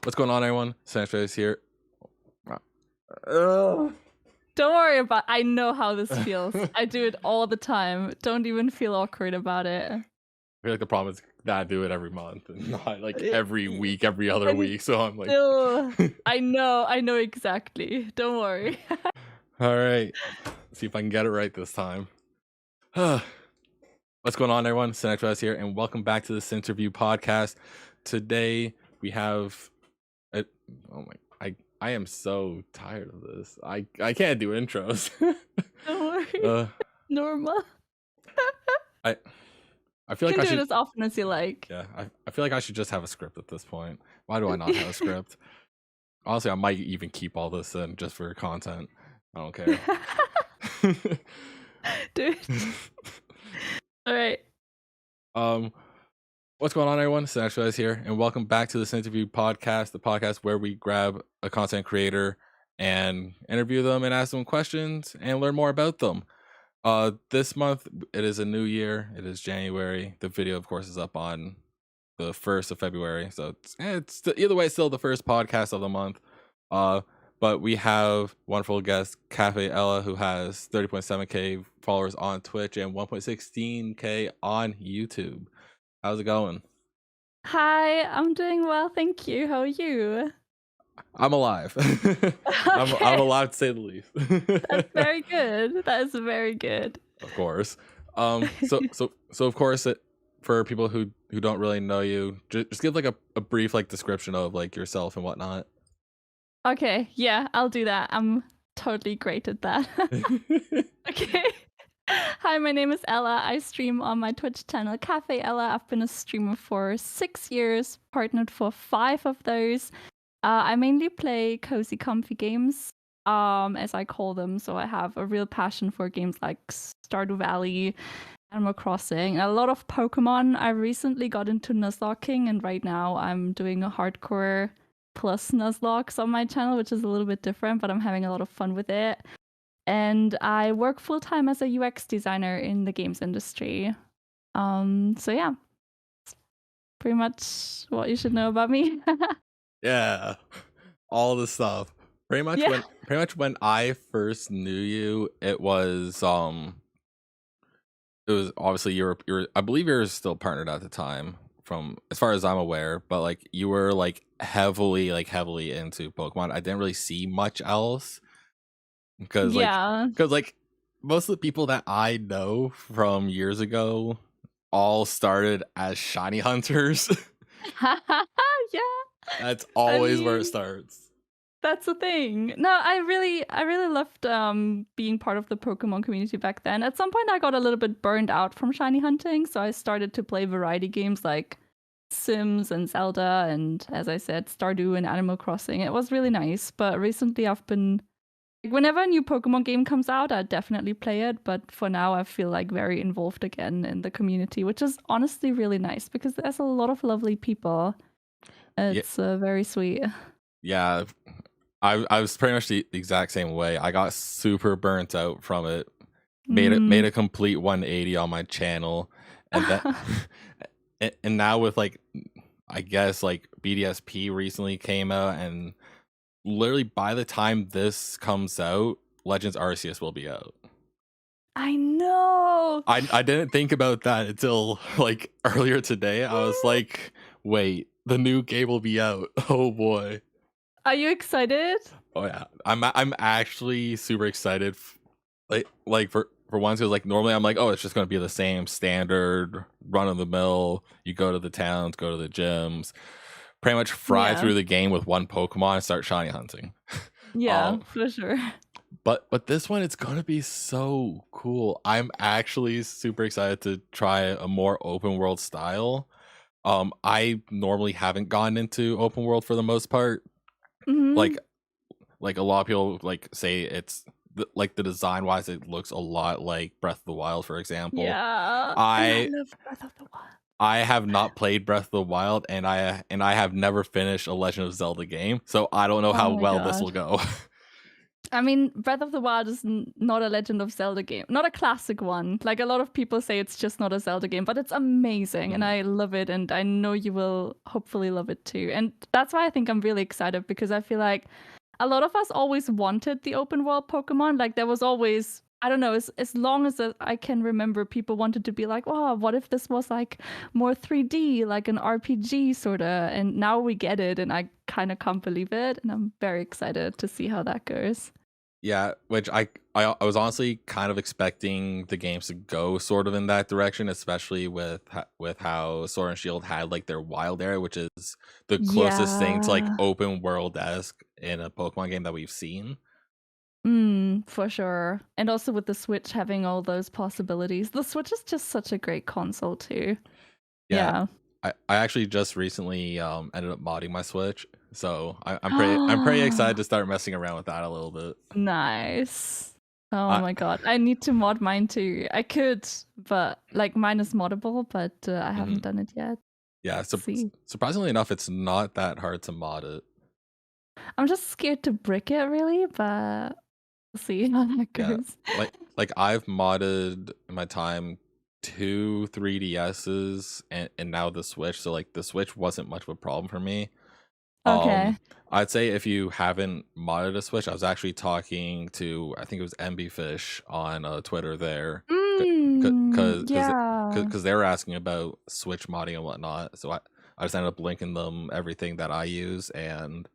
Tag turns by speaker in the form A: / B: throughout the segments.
A: What's going on, everyone? Sinterview is here. Uh,
B: Don't worry about I know how this feels. I do it all the time. Don't even feel awkward about it.
A: I feel like the problem is that I do it every month and not like every week, every other week. So I'm like,
B: Still, I know exactly. Don't worry.
A: all right, see if I can get it right this time. What's going on, everyone? Sinterview is here, and welcome back to the Sinterview podcast. Today we have, I am so tired of this. I can't do intros.
B: Don't worry. Normal.
A: I feel
B: You
A: like
B: can
A: I
B: do it
A: should.
B: as often as you like.
A: Yeah, I feel like I should just have a script at this point. Why do I not have a script? Honestly, I might even keep all this in just for content. I don't care.
B: Dude. All right.
A: What's going on, everyone? Sinterview is here, and welcome back to the Sinterview podcast, the podcast where we grab a content creator and interview them and ask them questions and learn more about them. This month it is a new year. It is January. The video, of course, is up on the 1st of February, so it's either way still the first podcast of the month. But we have wonderful guest CafeEla, who has 30.7k followers on Twitch and 1.16k on YouTube. How's it going?
B: Hi, I'm doing well, thank you. How are you?
A: I'm alive. I'm alive to say the least.
B: That's very good. That is very good.
A: Of course. So of course, for people who don't really know you, just give like a brief like description of like yourself and whatnot.
B: Okay, yeah, I'll do that. I'm totally great at that. Okay. Hi, my name is Ella. I stream on my Twitch channel, CafeEla. I've been a streamer for 6 years, partnered for 5 of those. I mainly play cozy, comfy games, as I call them. So I have a real passion for games like Stardew Valley, Animal Crossing, and a lot of Pokemon. I recently got into Nuzlocking, and right now I'm doing a hardcore plus Nuzlocks on my channel, which is a little bit different, but I'm having a lot of fun with it. And I work full-time as a UX designer in the games industry. So yeah, that's pretty much what you should know about me.
A: Yeah, all the stuff. Pretty much
B: Yeah.
A: when I first knew you, it was obviously you're I believe you were still partnered at the time, from as far as I'm aware, but like you were like heavily into Pokemon. I didn't really see much else because
B: Yeah.
A: like most of the people that I know from years ago all started as shiny hunters.
B: Yeah.
A: That's always where it
B: mean,
A: starts.
B: That's the thing. No, I really loved being part of the Pokemon community back then. At some point I got a little bit burned out from shiny hunting, so I started to play variety games like Sims and Zelda and, as I said, Stardew and Animal Crossing. It was really nice, but recently I've been like, whenever a new Pokemon game comes out, I definitely play it, but for now I feel like very involved again in the community, which is honestly really nice because there's a lot of lovely people. It's very sweet.
A: Yeah, I was pretty much the exact same way. I got super burnt out from it. Made a complete 180 on my channel, and that and now with like, I guess like BDSP recently came out, and literally by the time this comes out, Legends Arceus will be out.
B: I know.
A: I didn't think about that until like earlier today. I was like, wait, the new game will be out. Oh boy.
B: Are you excited?
A: Oh yeah, I'm actually super excited. Like for once, because like normally I'm like, oh, it's just gonna be the same standard run of the mill. You go to the towns, go to the gyms, pretty much fry through the game with one Pokemon and start shiny hunting.
B: Yeah, for sure.
A: But this one, it's gonna be so cool. I'm actually super excited to try a more open world style. I normally haven't gone into open world for the most part. Like a lot of people like say it's like the design wise, it looks a lot like Breath of the Wild, for example.
B: Yeah,
A: I
B: love Breath of the Wild.
A: I have not played Breath of the Wild, and I have never finished a Legend of Zelda game, so I don't know how well this will go.
B: I mean, Breath of the Wild is not a Legend of Zelda game, not a classic one. Like a lot of people say it's just not a Zelda game, but it's amazing and I love it. And I know you will hopefully love it too. And that's why I think I'm really excited, because I feel like a lot of us always wanted the open world Pokemon. Like there was always, I don't know, as long as I can remember, people wanted to be like, oh, what if this was like more 3D, like an RPG sort of. And now we get it. And I kind of can't believe it. And I'm very excited to see how that goes.
A: Yeah, which I was honestly kind of expecting the games to go sort of in that direction, especially with how Sword and Shield had like their wild area, which is the closest thing to like
B: Yeah.
A: open world-esque in a Pokemon game that we've seen.
B: For sure. And also with the Switch having all those possibilities. The Switch is just such a great console too.
A: Yeah,
B: Yeah.
A: I actually just recently ended up modding my Switch, so I'm pretty excited to start messing around with that a little bit.
B: Nice. Oh
A: I,
B: my god. I need to mod mine too. I could, but like mine is moddable, but I haven't done it yet.
A: Yeah,
B: See.
A: surprisingly enough, it's not that hard to mod it.
B: I'm just scared to brick it really, but we'll see how that
A: Yeah,
B: goes.
A: like I've modded in my time 2 3DSs and now the Switch, so like the Switch wasn't much of a problem for me.
B: Okay.
A: I'd say if you haven't modded a Switch, I was actually talking to, I think it was MBFish on Twitter there,
B: Yeah.
A: because they were asking about Switch modding and whatnot. So I just ended up linking them everything that I use, and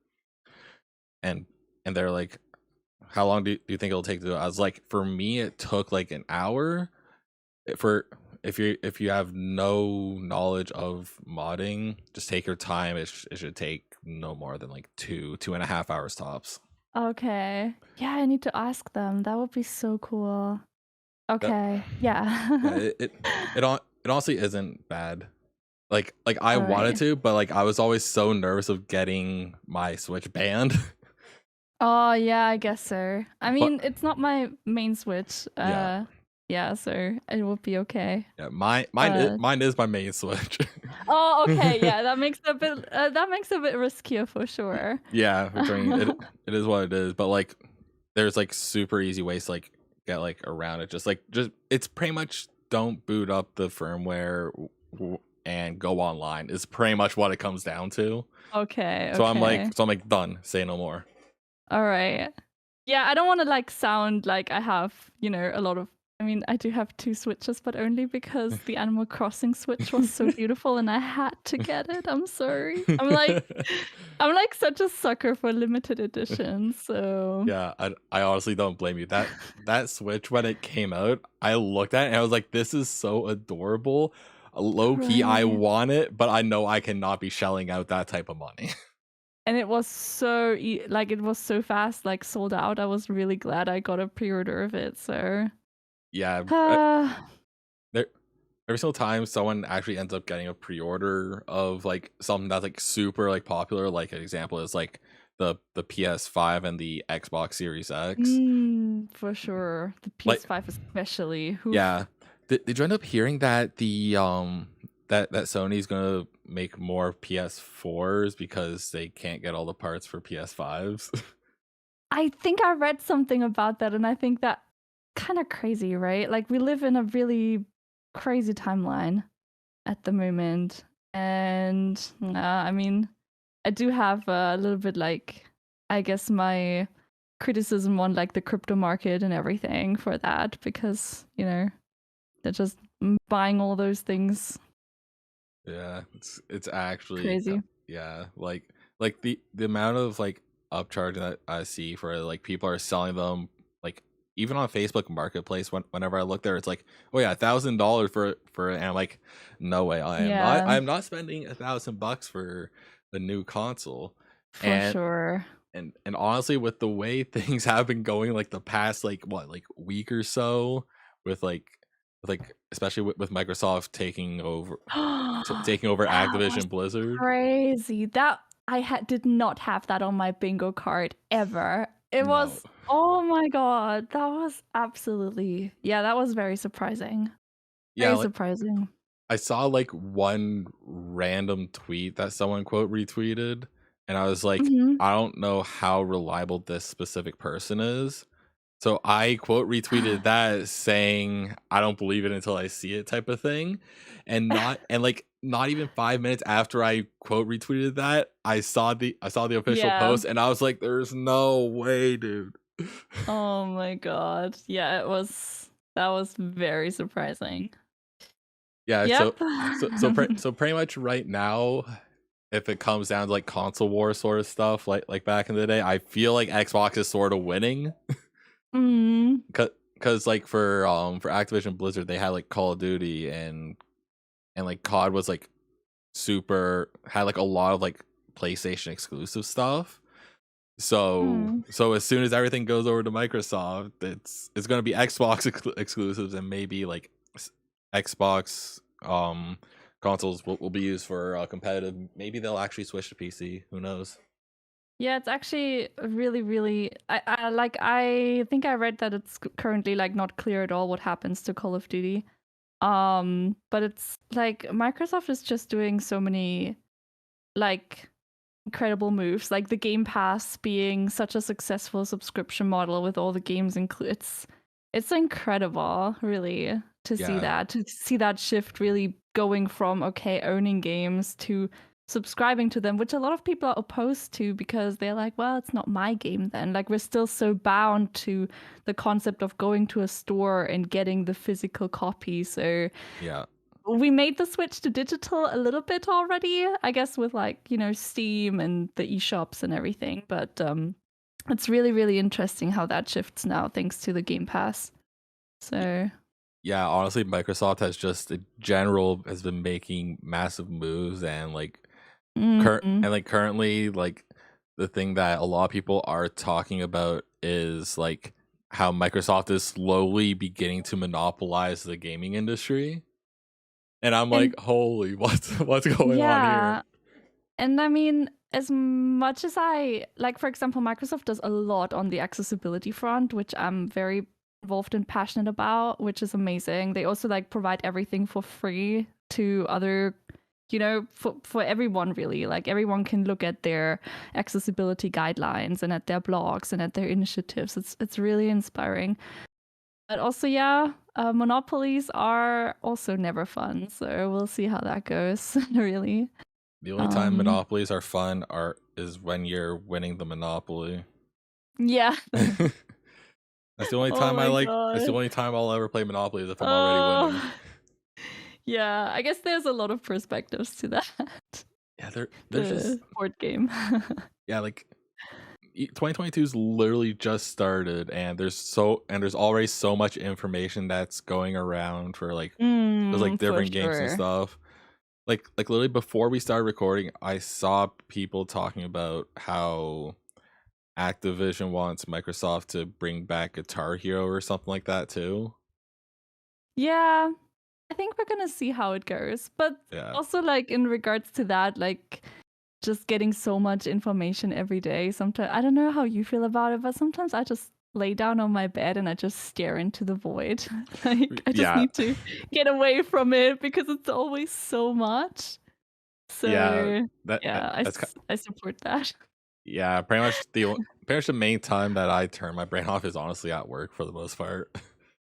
A: they're like, how long do you think it'll take to do it? I was like, for me, it took like an hour. For if you have no knowledge of modding, just take your time. It should take no more than like 2.5 hours tops.
B: Okay. Yeah, I need to ask them. That would be so cool.
A: That,
B: Okay.
A: yeah,
B: Yeah.
A: it honestly isn't bad. Like I
B: All
A: wanted
B: right.
A: to, but like I was always so nervous of getting my Switch banned.
B: Oh, yeah, I guess so. I
A: But
B: mean, it's not my main Switch.
A: yeah,
B: Yeah, so it will be okay.
A: yeah,
B: But
A: mine is my main Switch.
B: oh, okay, yeah, that makes a bit riskier for sure.
A: Yeah, which I mean, it is what it is. But like, there's like super easy ways to like get like around it. Just it's pretty much don't boot up the firmware and go online is pretty much what it comes down to.
B: Okay,
A: So
B: okay.
A: I'm like done. Say no more.
B: All right. Yeah, I don't want to like sound like I have, a lot of. I mean, I do have 2 Switches, but only because the Animal Crossing Switch was so beautiful and I had to get it. I'm sorry. I'm like such a sucker for limited editions. So
A: Yeah, I honestly don't blame you. That Switch when it came out, I looked at it and I was like, this is so adorable. Low key, I
B: right.
A: want it, but I know I cannot be shelling out that type of money.
B: And it was so it was so fast, like sold out. I was really glad I got a pre-order of it. So
A: Yeah,
B: uh,
A: there every single time someone actually ends up getting a pre-order of like something that's like super like popular, like an example is like the PS5 and the Xbox Series X.
B: for sure. The
A: Like,
B: PS5 especially. Oof.
A: yeah. Did you end up hearing that that Sony's gonna make more PS4s because they can't get all the parts for PS5s?
B: I think I read something about that, and I think that kind of crazy, right? Like we live in a really crazy timeline at the moment, and I mean, I do have a little bit like, I guess my criticism on like the crypto market and everything for that, because they're just buying all those things.
A: Yeah, it's actually
B: Crazy.
A: yeah, like the amount of like upcharging that I see for like people are selling them like even on Facebook Marketplace whenever I look there it's like, oh yeah, $1,000 for it, and I'm like, no way,
B: Yeah,
A: I am not spending $1,000 for a new console.
B: for
A: and
B: sure.
A: and honestly, with the way things have been going like the past like what like week or so with like especially with Microsoft taking over
B: That was
A: Activision-Blizzard.
B: crazy. That did not have that on my bingo card ever. It
A: No.
B: was, oh my god, that was absolutely, yeah, that was very surprising.
A: Yeah,
B: Very
A: like
B: surprising.
A: I saw like one random tweet that someone quote retweeted and I was like,
B: Mhm.
A: I don't know how reliable this specific person is. So I quote retweeted that saying I don't believe it until I see it type of thing. Not even 5 minutes after I quote retweeted that, I saw the official
B: Yeah.
A: post and I was like, there's no way, dude.
B: Oh my god. Yeah, that was very surprising.
A: Yeah,
B: Yep.
A: so pretty much right now, if it comes down to like console war sort of stuff, like back in the day, I feel like Xbox is sort of winning.
B: Mm.
A: Cause like for Activision-Blizzard, they had like Call of Duty and like COD was like had like a lot of like PlayStation exclusive stuff. So
B: Mm.
A: so as soon as everything goes over to Microsoft, it's gonna be Xbox exclusives and maybe like Xbox consoles will be used for competitive. Maybe they'll actually switch to PC. Who knows?
B: Yeah, it's actually really, really. I think I read that it's currently like not clear at all what happens to Call of Duty. But it's like Microsoft is just doing so many like incredible moves, like the Game Pass being such a successful subscription model with all the games included. It's incredible, really,
A: Yeah,
B: to see that shift really going from okay owning games to subscribing to them, which a lot of people are opposed to because they're like, well, it's not my game then. Like we're still so bound to the concept of going to a store and getting the physical copy. So
A: yeah.
B: we made the switch to digital a little bit already, I guess, with like, Steam and the eShops and everything. But it's really, really interesting how that shifts now thanks to the Game Pass. So,
A: Yeah, honestly, Microsoft has just in general has been making massive moves and
B: mm,
A: currently like the thing that a lot of people are talking about is like how Microsoft is slowly beginning to monopolize the gaming industry. And I'm
B: and
A: like, holy, what's going on here?
B: yeah, and I mean, as much as I like, for example, Microsoft does a lot on the accessibility front, which I'm very involved and passionate about, which is amazing. They also like provide everything for free to other, for everyone really. Like everyone can look at their accessibility guidelines and at their blogs and at their initiatives. It's really inspiring. But also, yeah, monopolies are also never fun. So we'll see how that goes. Really.
A: The only time
B: Um,
A: monopolies are fun is when you're winning the monopoly.
B: yeah.
A: That's the only
B: Oh
A: time
B: my
A: that's the
B: god.
A: only time I'll ever play Monopoly is if I'm already winning.
B: Oh, yeah. I guess there's a lot of perspectives to that.
A: Yeah, there's just
B: The board game.
A: yeah, like 2022's literally just started and there's already so much information that's going around for like there's like
B: For
A: different games and
B: sure.
A: stuff. Like literally before we started recording, I saw people talking about how Activision wants Microsoft to bring back Guitar Hero or something like that too.
B: Yeah. I think we're gonna see how it goes. But
A: Yeah.
B: also like in regards to that, like just getting so much information every day. Sometimes I don't know how you feel about it, but sometimes I just lay down on my bed and I just stare into the void. Like I just
A: Yeah.
B: need to get away from it because it's always so much.
A: Yeah.
B: So
A: That
B: yeah,
A: that's
B: I support that.
A: yeah, pretty much the main time that I turn my brain off is honestly at work for the most part.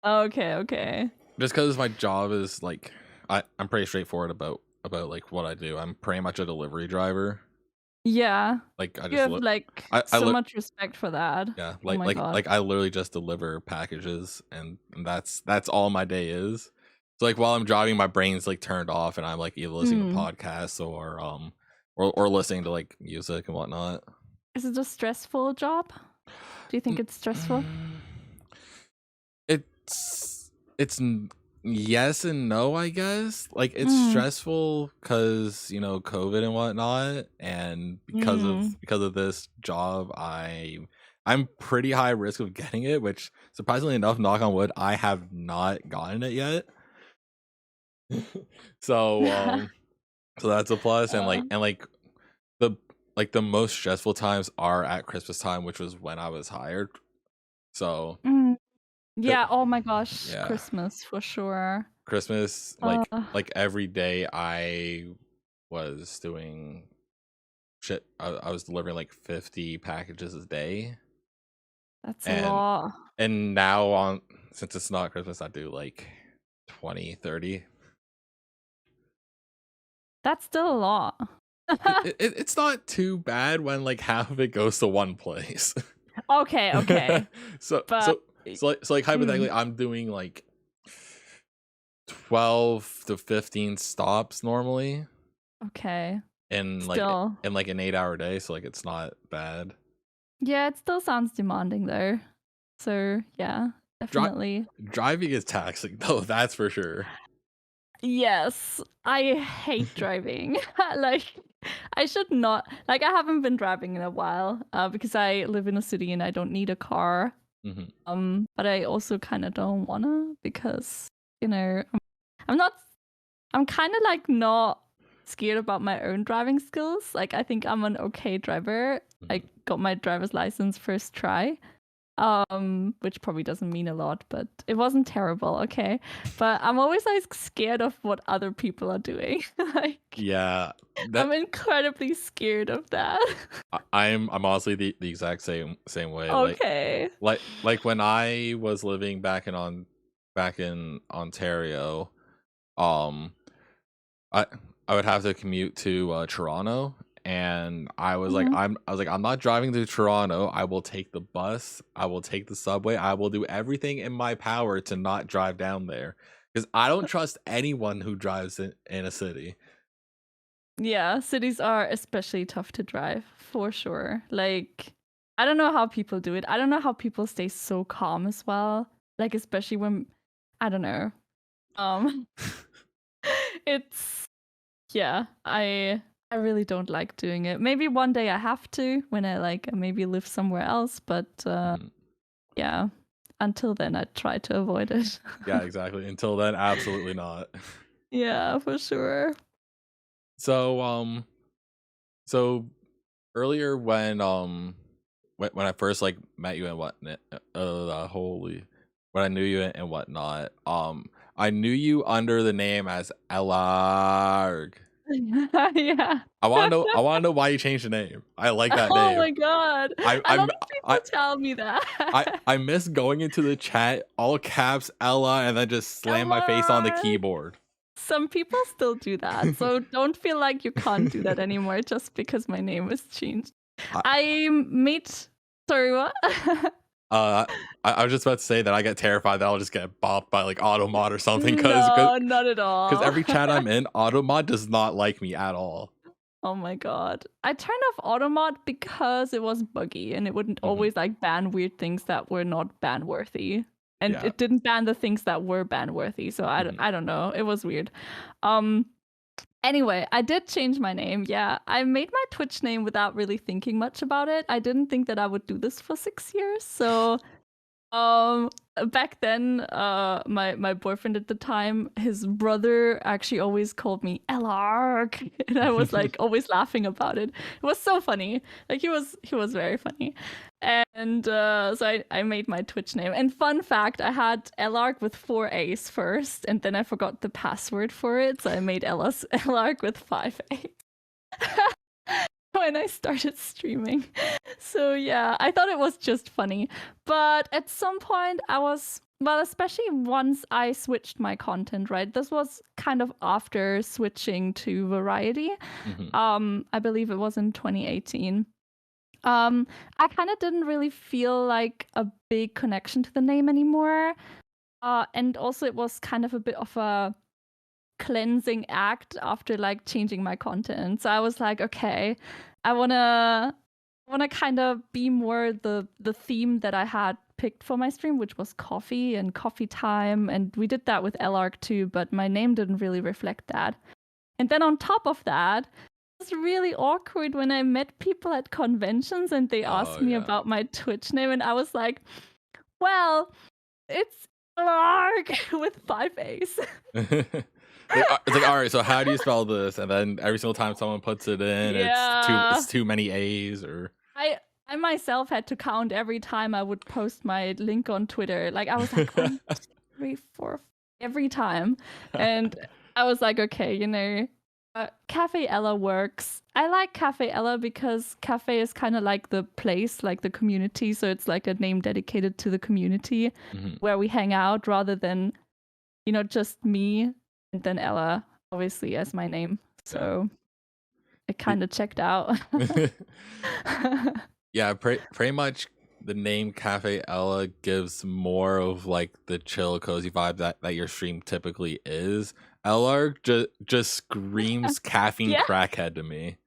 B: Okay, okay.
A: Just because my job is like I'm pretty straightforward about like what I do. I'm pretty much a delivery driver.
B: Yeah.
A: Like I
B: You
A: just
B: have
A: look
B: like
A: I
B: so
A: look
B: much respect for that.
A: yeah,
B: Oh my god.
A: I literally just deliver packages and that's all my day is. So like while I'm driving my brain's like turned off and I'm like either listening to
B: Hmm.
A: podcasts or listening to like music and whatnot.
B: Is it a stressful job? Do you think it's stressful?
A: Mm, it's yes and no, I guess. Like it's
B: Mm.
A: stressful because COVID and whatnot, and
B: Mm.
A: because of this job, I'm pretty high risk of getting it. Which surprisingly enough, knock on wood, I have not gotten it yet. so so that's a plus, and
B: Uh,
A: the the most stressful times are at Christmas time, which was when I was hired. So
B: mm.
A: uh,
B: Yeah, oh my gosh,
A: yeah.
B: Christmas for sure.
A: Christmas,
B: Uh,
A: like every day I was doing shit, I was delivering like 50 packages a day.
B: That's a
A: And
B: lot.
A: and now since it's not Christmas, I do like 20, 30.
B: That's still a lot.
A: It's not too bad when like half of it goes to one place.
B: Okay.
A: so
B: But
A: so so like hypothetically, I'm doing like 12 to 15 stops normally
B: okay.
A: in like
B: Still.
A: an 8-hour day, so like it's not bad.
B: Yeah, it still sounds demanding though. So yeah, definitely.
A: Driving is taxing though, that's for sure.
B: Yes, I hate driving. Like, I should not. Like, I haven't been driving in a while because I live in a city and I don't need a car. But I also kind of don't wanna because I'm not. I'm kind of like not scared about my own driving skills. Like, I think I'm an okay driver. I got my driver's license first try. Which probably doesn't mean a lot, but it wasn't terrible, okay? But I'm always like scared of what other people are doing. Like,
A: Yeah,
B: I'm incredibly scared of that.
A: I'm honestly the exact same way.
B: Okay.
A: Like when I was living back in Ontario, um I I would have to commute to Toronto, and I was like, I'm not driving to Toronto. I will take the bus. I will take the subway. I will do everything in my power to not drive down there because I don't trust anyone who drives in a city.
B: Yeah, cities are especially tough to drive for sure. Like, I don't know how people do it. I don't know how people stay so calm as well. Like, especially when I don't know. Um it's yeah, I really don't like doing it. Maybe one day I have to when I like maybe live somewhere else, but yeah, until then I try to avoid it.
A: Yeah, exactly. Until then, absolutely not.
B: Yeah, for sure.
A: So so earlier when I first like met you and whatnot, when I knew you and whatnot, I knew you under the name as Elarg.
B: Yeah.
A: I want to know why you changed the name. I like that
B: Oh
A: name.
B: my god. A lot of people tell me that.
A: I miss going into the chat, all caps Ella, and then just slam my face on the keyboard.
B: Some people still do that, so don't feel like you can't do that anymore just because my name was changed. Sorry, what?
A: I was just about to say that I get terrified that I'll just get bopped by like Automod or something.
B: No, not at all.
A: Because every chat I'm in, Automod does not like me at all.
B: Oh my god. I turned off Automod because it was buggy and it wouldn't always like ban weird things that were not ban worthy. And it didn't ban the things that were ban worthy. So I don't know. It was weird. Anyway, I did change my name. Yeah, I made my Twitch name without really thinking much about it. I didn't think that I would do this for 6 years. So back then, my boyfriend at the time, his brother actually always called me Elark, and I was like always laughing about it. It was so funny. Like he was very funny. And so I made my Twitch name. And fun fact, I had Elark with 4 A's first, and then I forgot the password for it, so I made Elark with 5 A's. When I started streaming. So yeah, I thought it was just funny. But at some point especially once I switched my content, right? This was kind of after switching to variety. I believe it was in 2018. I kind of didn't really feel like a big connection to the name anymore. And also it was kind of a bit of a cleansing act after like changing my content. So I was like, okay, I wanna kind of be more the theme that I had picked for my stream, which was coffee and coffee time, and we did that with LARC too, but my name didn't really reflect that. And then on top of that, it was really awkward when I met people at conventions and they asked me about my Twitch name, and I was like, well, it's LARC with 5 A's.
A: It's like, all right, so how do you spell this? And then every single time someone puts it in, it's too many A's. Or
B: I myself had to count every time I would post my link on Twitter. Like I was like 1, 2, 3, 4 every time, and I was like, okay, CafeEla works. I like CafeEla because cafe is kind of like the place, like the community. So it's like a name dedicated to the community where we hang out rather than, just me and then Ella, obviously, as my name. So it kind of checked out.
A: Yeah, pretty much the name CafeEla gives more of like the chill, cozy vibe that your stream typically is. Elarg just screams caffeine crackhead to me.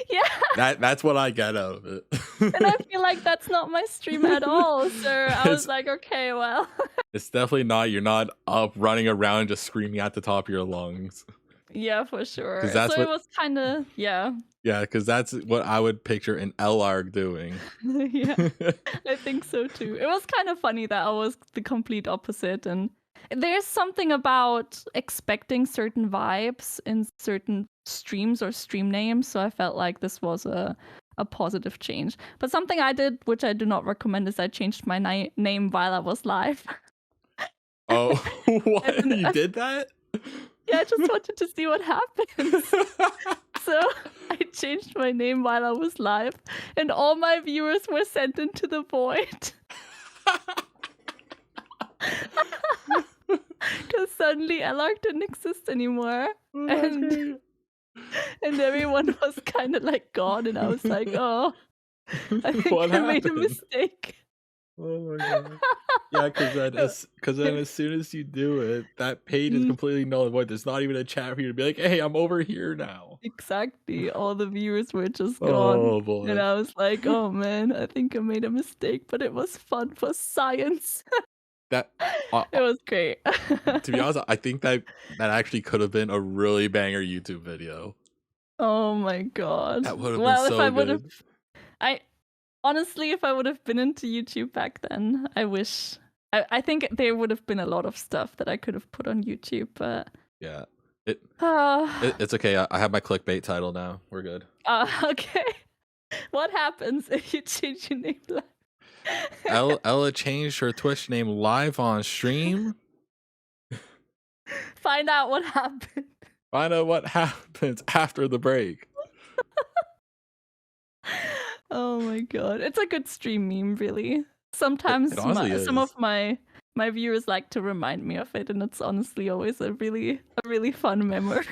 B: Yeah.
A: That's what I get out of it.
B: And I feel like that's not my stream at all. So I was like, okay, well.
A: It's definitely not. You're not up running around just screaming at the top of your lungs.
B: Yeah, for sure. It was kind of,
A: Yeah, because that's what I would picture an Elarg doing.
B: Yeah, I think so too. It was kind of funny that I was the complete opposite. And there's something about expecting certain vibes in certain streams or stream names. So I felt like this was a positive change. But something I did, which I do not recommend, is I changed my name while I was live.
A: Oh, what? You did that?
B: Yeah, I just wanted to see what happens. So I changed my name while I was live, and all my viewers were sent into the void. Because suddenly Elarg didn't exist anymore. And everyone was kind of like gone, and I was like, oh, I think I made a mistake.
A: Oh my god. Yeah, because then as soon as you do it, that page is completely null and void. There's not even a chat for you to be like, hey, I'm over here now.
B: Exactly. All the viewers were just gone. Oh boy. And I was like, oh man, I think I made a mistake, but it was fun for science. It was great.
A: To be honest, I think that actually could have been a really banger YouTube video.
B: Oh my god.
A: That would have been so good.
B: Honestly, if I would have been into YouTube back then, I think there would have been a lot of stuff that I could have put on YouTube, but
A: yeah, it's okay. I have my clickbait title now. We're good.
B: Okay. What happens if you change your name live?
A: Ella changed her Twitch name live on stream.
B: Find out what happened.
A: Find out what happens after the break.
B: Oh my god, it's a good stream meme, really. Sometimes some of my viewers like to remind me of it, and it's honestly always a really fun memory.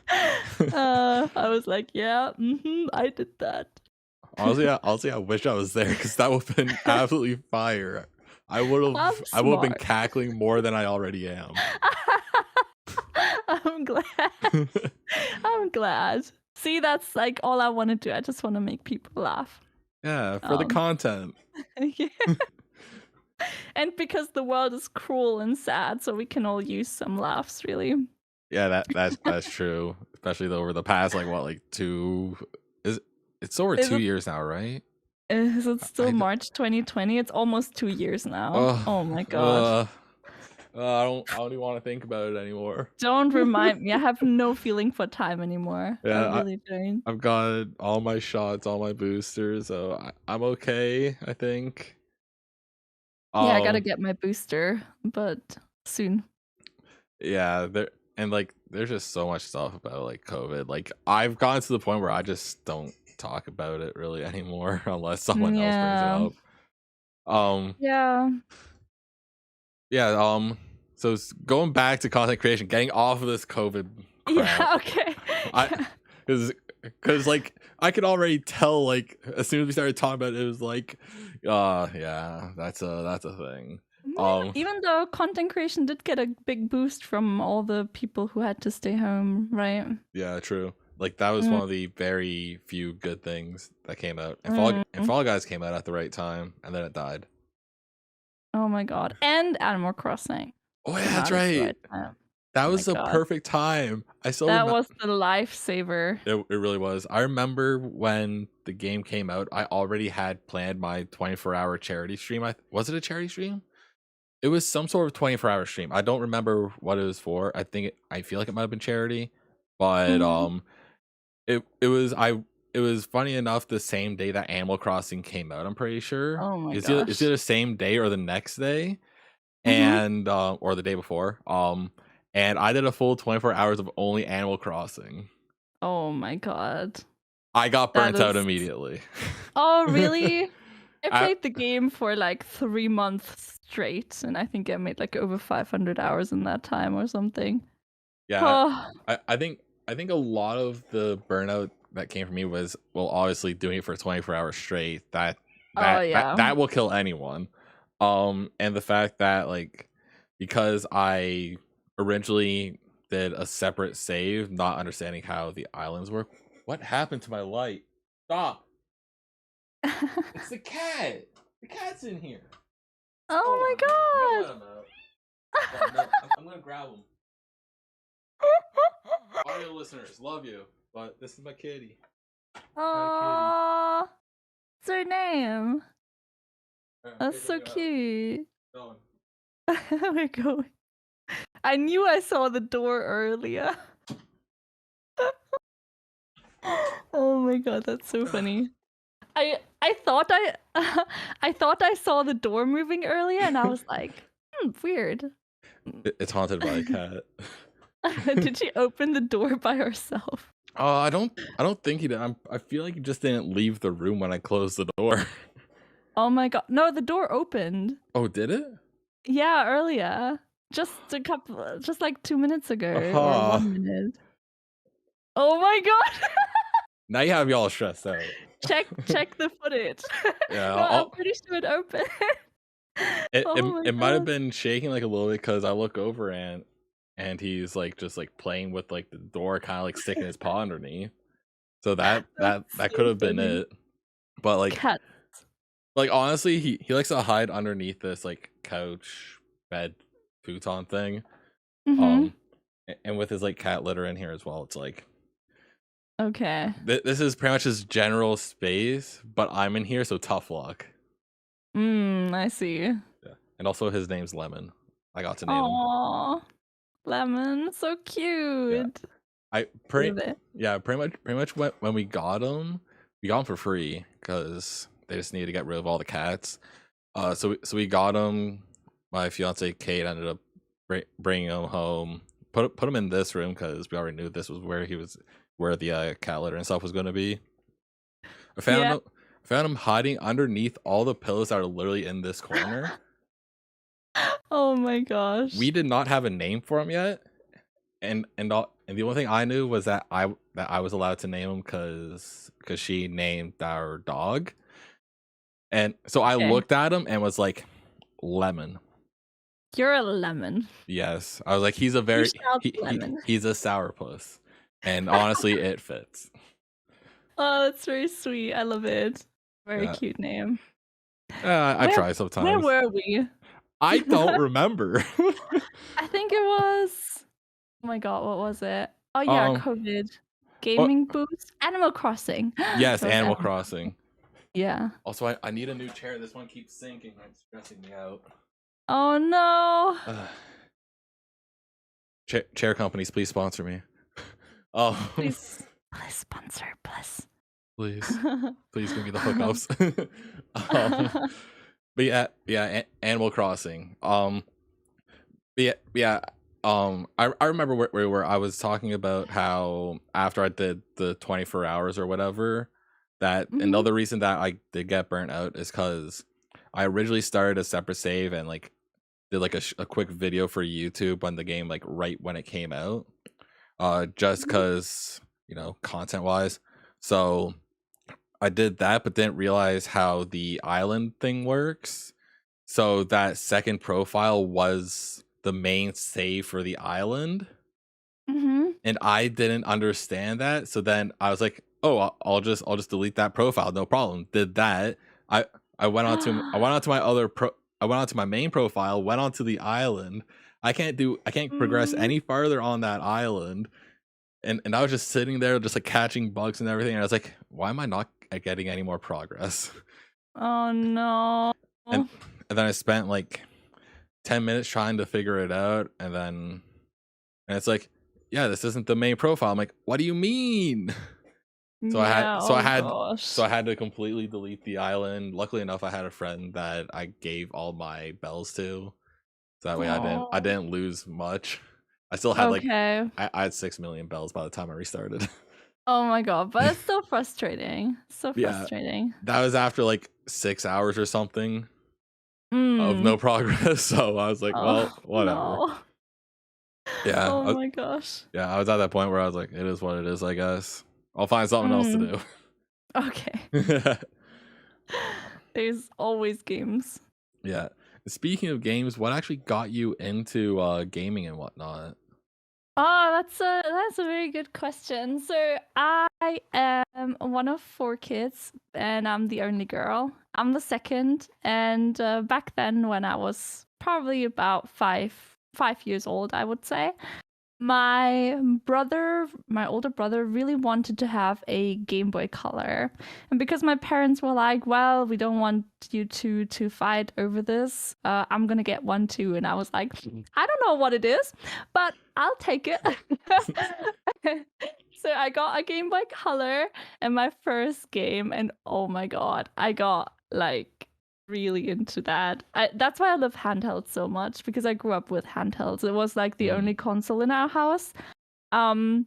B: I was like, yeah, I did that.
A: Honestly, I wish I was there because that would have been absolutely fire. I would have been cackling more than I already am.
B: I'm glad. I'm glad. See, that's like all I want to do. I just want to make people laugh.
A: Yeah, for the content.
B: Yeah. And because the world is cruel and sad, so we can all use some laughs, really.
A: Yeah, that's true. Especially over the past, it's over 2 years now, right?
B: Is it still March 2020? It's almost 2 years now. Oh my god.
A: I don't even want to think about it anymore.
B: Don't remind me. I have no feeling for time anymore.
A: Yeah,
B: I really don't.
A: I've got all my shots, all my boosters, so I'm okay, I think.
B: Yeah, I gotta get my booster, but soon.
A: Yeah, there's just so much stuff about like COVID. Like I've gotten to the point where I just don't talk about it really anymore unless someone else brings it up. Yeah. So going back to content creation, getting off of this COVID crap.
B: Yeah, okay.
A: Because like I could already tell, like as soon as we started talking about it, it was like, yeah, that's a thing.
B: Even though content creation did get a big boost from all the people who had to stay home, right?
A: Yeah, true. Like that was one of the very few good things that came out. And Fall Guys came out at the right time, and then it died.
B: Oh my god. And Animal Crossing.
A: Oh yeah, that's right. That was the perfect time.
B: That was the lifesaver.
A: It really was. I remember when the game came out, I already had planned my 24-hour charity stream. Was it a charity stream? It was some sort of 24-hour stream. I don't remember what it was for. I feel like it might have been charity, but it was funny enough the same day that Animal Crossing came out, I'm pretty sure.
B: Oh my gosh.
A: It's either the same day or the next day, and or the day before. and I did a full 24 hours of only Animal Crossing.
B: Oh my god.
A: I got burnt
B: That
A: out
B: is-
A: immediately.
B: Oh, really? I
A: I-
B: played the game for like 3 months straight, and I think I made like over 500 hours in that time or something.
A: Yeah,
B: Oh,
A: I think a lot of the burnout that came from me was, well, obviously doing it for 24 hours straight. That
B: yeah.
A: that will kill anyone. And the fact that, like, because I originally did a separate save, not understanding how the islands work. What happened to my light? Stop! It's the cat. The cat's in here.
B: Oh my
A: I'm
B: god.
A: gonna let him out. No, I'm gonna grab him. Audio listeners, love you, but this is my kitty.
B: Oh, what's her name?
A: Alright,
B: That's so cute.
A: Going.
B: We're going. I knew I saw the door earlier. Oh my god, that's so funny. I thought I thought I saw the door moving earlier, and I was like, weird.
A: It's haunted by a cat.
B: Did she open the door by herself?
A: I don't think he did. I feel like he just didn't leave the room when I closed the door.
B: Oh my god. No, the door opened.
A: Oh, did it?
B: Yeah, earlier. Just like 2 minutes ago.
A: Uh-huh.
B: Or 1 minute. Oh my god.
A: Now you have y'all stressed out.
B: check the footage.
A: Yeah,
B: No, I'm pretty sure it opened.
A: It might have been shaking like a little bit because I look over and he's like just like playing with like the door, kind of like sticking his paw underneath. So that could have been it. But like
B: Cat.
A: like honestly, he likes to hide underneath this like couch, bed, futon thing.
B: Mhm.
A: And with his like cat litter in here as well, it's like,
B: Okay.
A: this is pretty much his general space, but I'm in here, so tough luck.
B: I see.
A: Yeah. And also his name's Lemon. I got to name him.
B: Aww. Lemon, so cute.
A: Pretty much when we got him for free because they just needed to get rid of all the cats. So we got him. My fiance Kate ended up bringing him home. Put him in this room because we already knew this was where the cat litter and stuff was going to be. I found him hiding underneath all the pillows that are literally in this corner.
B: Oh my gosh.
A: We did not have a name for him yet, and the only thing I knew was that I was allowed to name him because she named our dog, and so I looked at him and was like, Lemon.
B: You're a lemon.
A: Yes, I was like, he's a he's a sourpuss, and honestly, it fits.
B: Oh, that's very sweet. I love it. Very cute name.
A: I try sometimes.
B: Where were we?
A: I don't remember.
B: I think it was. Oh my god, what was it? Oh yeah, COVID. Gaming boost. Animal Crossing.
A: Yes, Animal Crossing.
B: Yeah.
A: Also, I need a new chair. This one keeps sinking. It's stressing me out.
B: Oh no.
A: Chair companies, please sponsor me.
B: Please sponsor, please.
A: Please give me the hookups. But yeah, Animal Crossing. I remember where we were. I was talking about how after I did the 24 hours or whatever, that another reason that I did get burnt out is because I originally started a separate save and like did like a quick video for YouTube on the game, like right when it came out, just because, you know, content wise. So I did that, but didn't realize how the island thing works. So that second profile was the main save for the island. And I didn't understand that. So then I was like, oh, I'll just delete that profile, no problem. Did that. I went on to my main profile, went onto the island. I can't progress any farther on that island. And I was just sitting there just like catching bugs and everything. And I was like, why am I not getting any more progress?
B: Oh no.
A: And then I spent like 10 minutes trying to figure it out, and it's like, yeah, this isn't the main profile. I'm like, what do you mean? So I had to completely delete the island. Luckily enough, I had a friend that I gave all my bells to, so that way I didn't lose much. I still had
B: Okay.
A: I had 6 million bells by the time I restarted.
B: Oh my god, but it's so frustrating. So
A: Yeah,
B: frustrating.
A: that was after like 6 hours or something of
B: Mm.
A: no progress. So I was like, well,
B: Oh
A: whatever.
B: no.
A: Yeah,
B: Oh my gosh.
A: I was at that point where I was like, it is what it is, I guess. I'll find something else to
B: Mm.
A: do.
B: Okay. There's always games.
A: Yeah. Speaking of games, what actually got you into gaming and whatnot?
B: Oh, that's a very good question. So I am one of 4 kids, and I'm the only girl. I'm the second, and back then, when I was probably about 5 years old, I would say, my older brother, really wanted to have a Game Boy Color. And because my parents were like, well, we don't want you to fight over this, I'm gonna get one too. And I was like, I don't know what it is, but I'll take it. So I got a Game Boy Color and my first game, and oh my god, I got like really into that. That's why I love handhelds so much, because I grew up with handhelds. It was like the only console in our house. And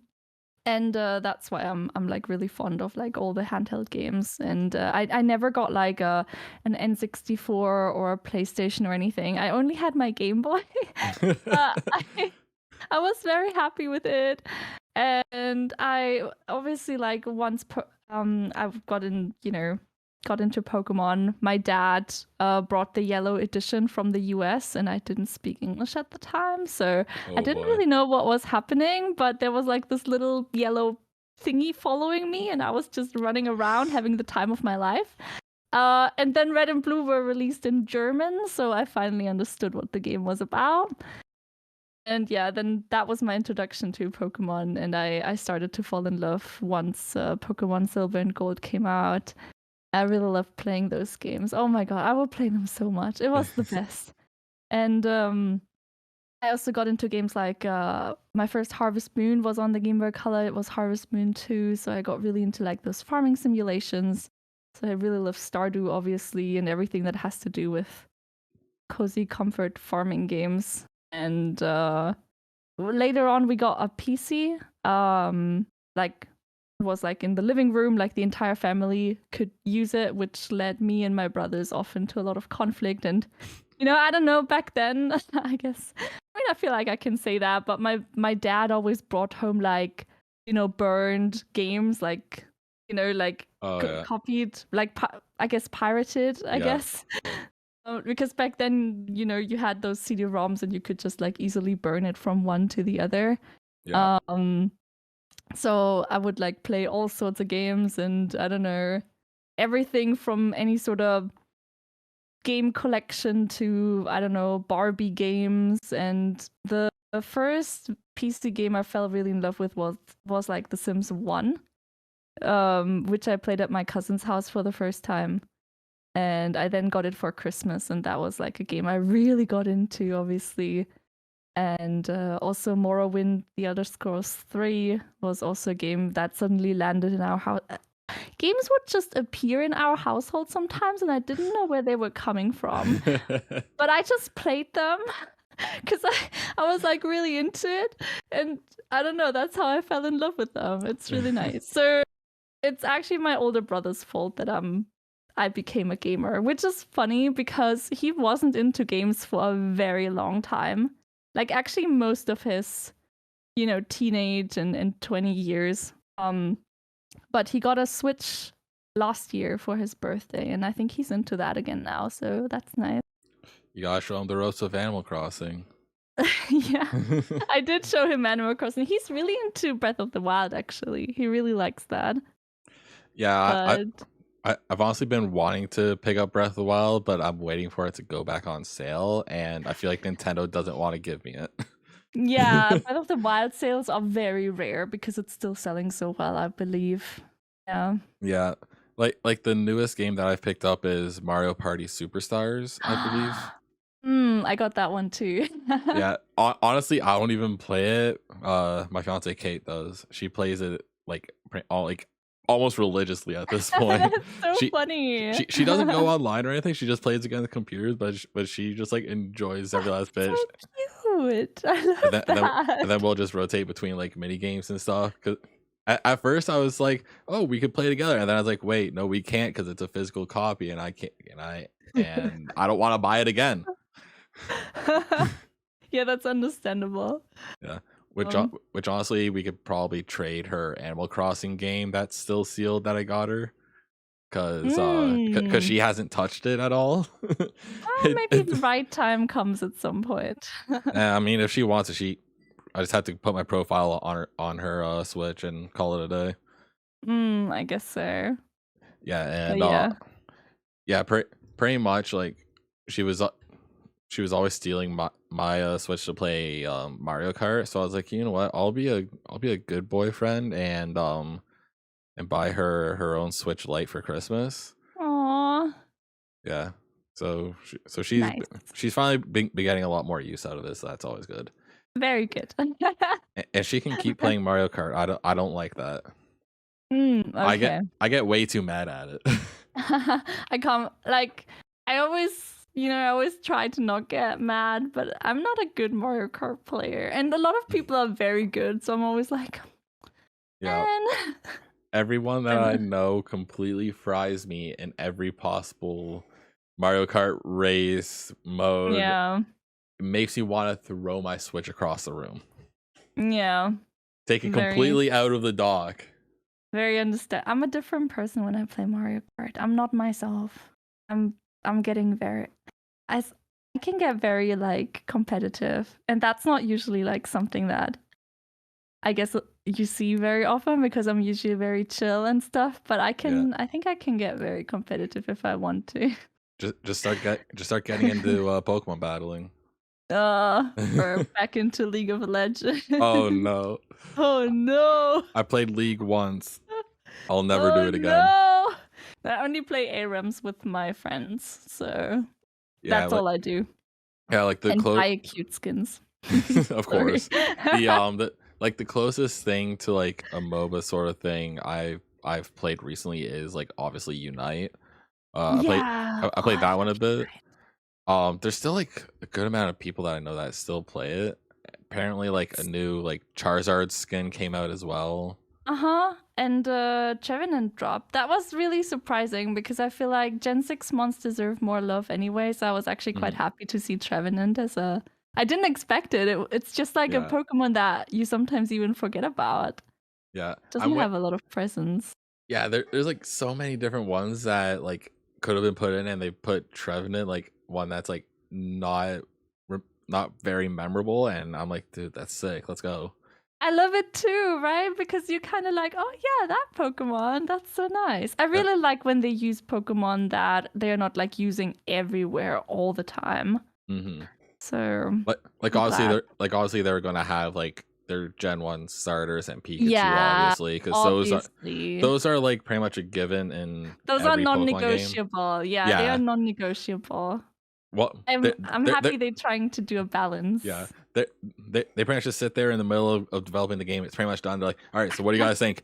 B: that's why I'm like really fond of like all the handheld games. And I never got like an N64 or a PlayStation or anything. I only had my Game Boy. I was very happy with it. And I obviously like I've gotten, got into Pokemon. My dad brought the yellow edition from the US, and I didn't speak English at the time, so I didn't really know what was happening, but there was like this little yellow thingy following me, and I was just running around having the time of my life. And then Red and Blue were released in German, so I finally understood what the game was about. And yeah, then that was my introduction to Pokemon, and I started to fall in love once Pokemon Silver and Gold came out. I really loved playing those games. Oh my god, I would play them so much. It was the best. And I also got into games like my first Harvest Moon was on the Game Boy Color. It was Harvest Moon 2, so I got really into like those farming simulations. So I really love Stardew, obviously, and everything that has to do with cozy comfort farming games. And later on, we got a PC. Like it was like in the living room, like the entire family could use it, which led me and my brothers off into a lot of conflict. And I don't know, back then, I guess, I feel like I can say that, but my dad always brought home like burned games, like copied, like I guess pirated, I guess. Because back then, you had those CD-ROMs and you could just like easily burn it from one to the other.
A: Yeah.
B: So I would like play all sorts of games, and I don't know, everything from any sort of game collection to, I don't know, Barbie games. And the first PC game I fell really in love with was like The Sims 1, which I played at my cousin's house for the first time. And I then got it for Christmas, and that was like a game I really got into, obviously. And also Morrowind, The Elder Scrolls 3 was also a game that suddenly landed in our house. Games would just appear in our household sometimes, and I didn't know where they were coming from. But I just played them because I was like really into it. And I don't know, that's how I fell in love with them. It's really nice. So it's actually my older brother's fault that I became a gamer, which is funny because he wasn't into games for a very long time. Like actually most of his, teenage and 20 years. But he got a Switch last year for his birthday, and I think he's into that again now, so that's nice.
A: You gotta show him the ropes of Animal Crossing.
B: Yeah, I did show him Animal Crossing. He's really into Breath of the Wild, actually. He really likes that.
A: Yeah, I've honestly been wanting to pick up Breath of the Wild, but I'm waiting for it to go back on sale, and I feel like Nintendo doesn't want to give me it.
B: Yeah, Breath of the Wild sales are very rare because it's still selling so well, I believe. Yeah.
A: Yeah. Like the newest game that I've picked up is Mario Party Superstars, I believe.
B: I got that one too.
A: Yeah. Honestly, I don't even play it. My fiance Kate does. She plays it like almost religiously at this point.
B: That's so funny.
A: She doesn't go online or anything. She just plays against computers, but she just like enjoys every last bit.
B: So cute. I love
A: And then, and then,
B: that.
A: and then we'll just rotate between like mini games and stuff. Cause at first I was like, oh, we could play together, and then I was like, wait, no, we can't because it's a physical copy, and I can't, and I don't want to buy it again.
B: Yeah, that's understandable.
A: Yeah, which honestly, we could probably trade her Animal Crossing game that's still sealed that I got her, because she hasn't touched it at all.
B: Maybe the right time comes at some point.
A: I mean, if she wants it, I just have to put my profile on her Switch and call it a day.
B: I guess so.
A: Yeah, and yeah, pretty much like she was always stealing my Switch to play Mario Kart. So I was like, you know what, I'll be a good boyfriend and buy her own Switch Lite for Christmas.
B: Aww.
A: Yeah. So she's
B: Nice.
A: she's finally been getting a lot more use out of this. So that's always good.
B: Very good.
A: And she can keep playing Mario Kart. I don't like that.
B: Okay.
A: I get way too mad at it.
B: I can't, like, I always try to not get mad, but I'm not a good Mario Kart player. And a lot of people are very good, so I'm always like,
A: yeah.
B: man.
A: Everyone that I know completely fries me in every possible Mario Kart race mode.
B: Yeah.
A: It makes me want to throw my Switch across the room.
B: Yeah.
A: Take it completely out of the dock.
B: Very understand. I'm a different person when I play Mario Kart. I'm not myself. I'm getting very, I can get very like competitive, and that's not usually like something that I guess you see very often because I'm usually very chill and stuff. But I think I can get very competitive if I want to.
A: Just start getting into Pokemon battling.
B: Or back into League of Legends.
A: Oh no.
B: Oh no.
A: I played League once. I'll never do it again.
B: No. I only play ARAMs with my friends, so that's all I do.
A: Yeah, like the
B: buy cute skins.
A: Of course. The closest thing to like a MOBA sort of thing I've played recently is like obviously Unite. I played that one a bit. There's still like a good amount of people that I know that still play it. Apparently, like a new like Charizard skin came out as well.
B: And Trevenant dropped. That was really surprising because I feel like Gen 6 mons deserve more love anyway. So I was actually quite happy to see Trevenant as a. I didn't expect it. It's just like a Pokemon that you sometimes even forget about.
A: Yeah,
B: doesn't have a lot of presence.
A: Yeah, there's like so many different ones that like could have been put in, and they put Trevenant like one that's like not very memorable, and I'm like, dude, that's sick. Let's go.
B: I love it too, right? Because you're kind of like, oh yeah, that Pokemon, that's so nice. I really like when they use Pokemon that they're not like using everywhere all the time. So,
A: obviously they're gonna have like their Gen 1 starters and Pikachu, obviously, because those are like pretty much a given in.
B: Those are non-negotiable. Yeah, they are non-negotiable.
A: Well,
B: I'm happy they're trying to do a balance.
A: Yeah, they pretty much just sit there in the middle of developing the game. It's pretty much done. They're like, all right, so what do you guys think?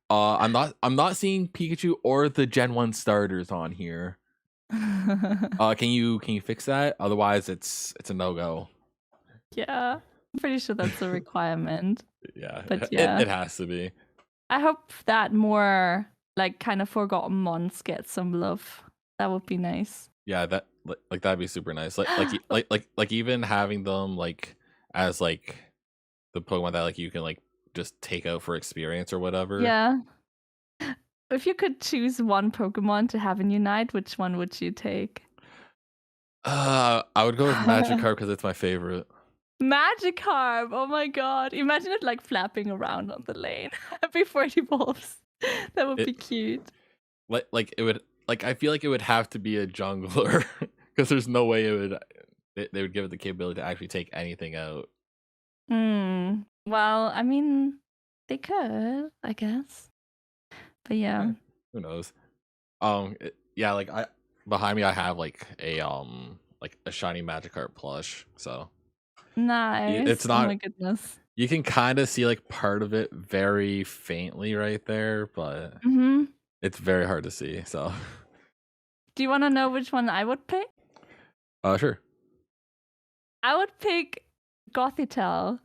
A: I'm not seeing Pikachu or the Gen 1 starters on here. Can you fix that? Otherwise, it's a no-go.
B: Yeah, I'm pretty sure that's a requirement.
A: Yeah,
B: but
A: it has to be.
B: I hope that more like kind of forgotten mons get some love. That would be nice.
A: Yeah, that'd be super nice. Like even having them like as like the Pokemon that like you can like just take out for experience or whatever.
B: Yeah. If you could choose one Pokemon to have in Unite, which one would you take?
A: I would go with Magikarp because it's my favorite.
B: Magikarp! Oh my god! Imagine it like flapping around on the lane before it evolves. That would be cute.
A: Like it would. Like I feel like it would have to be a jungler because there's no way they would give it the capability to actually take anything out.
B: Well, I mean, they could, I guess. But yeah.
A: Who knows? Like behind me I have like a shiny Magikarp plush, so
B: nice.
A: It's not.
B: Oh my goodness.
A: You can kind of see like part of it very faintly right there, but it's very hard to see. So,
B: do you want to know which one I would pick?
A: Sure.
B: I would pick Gothitelle,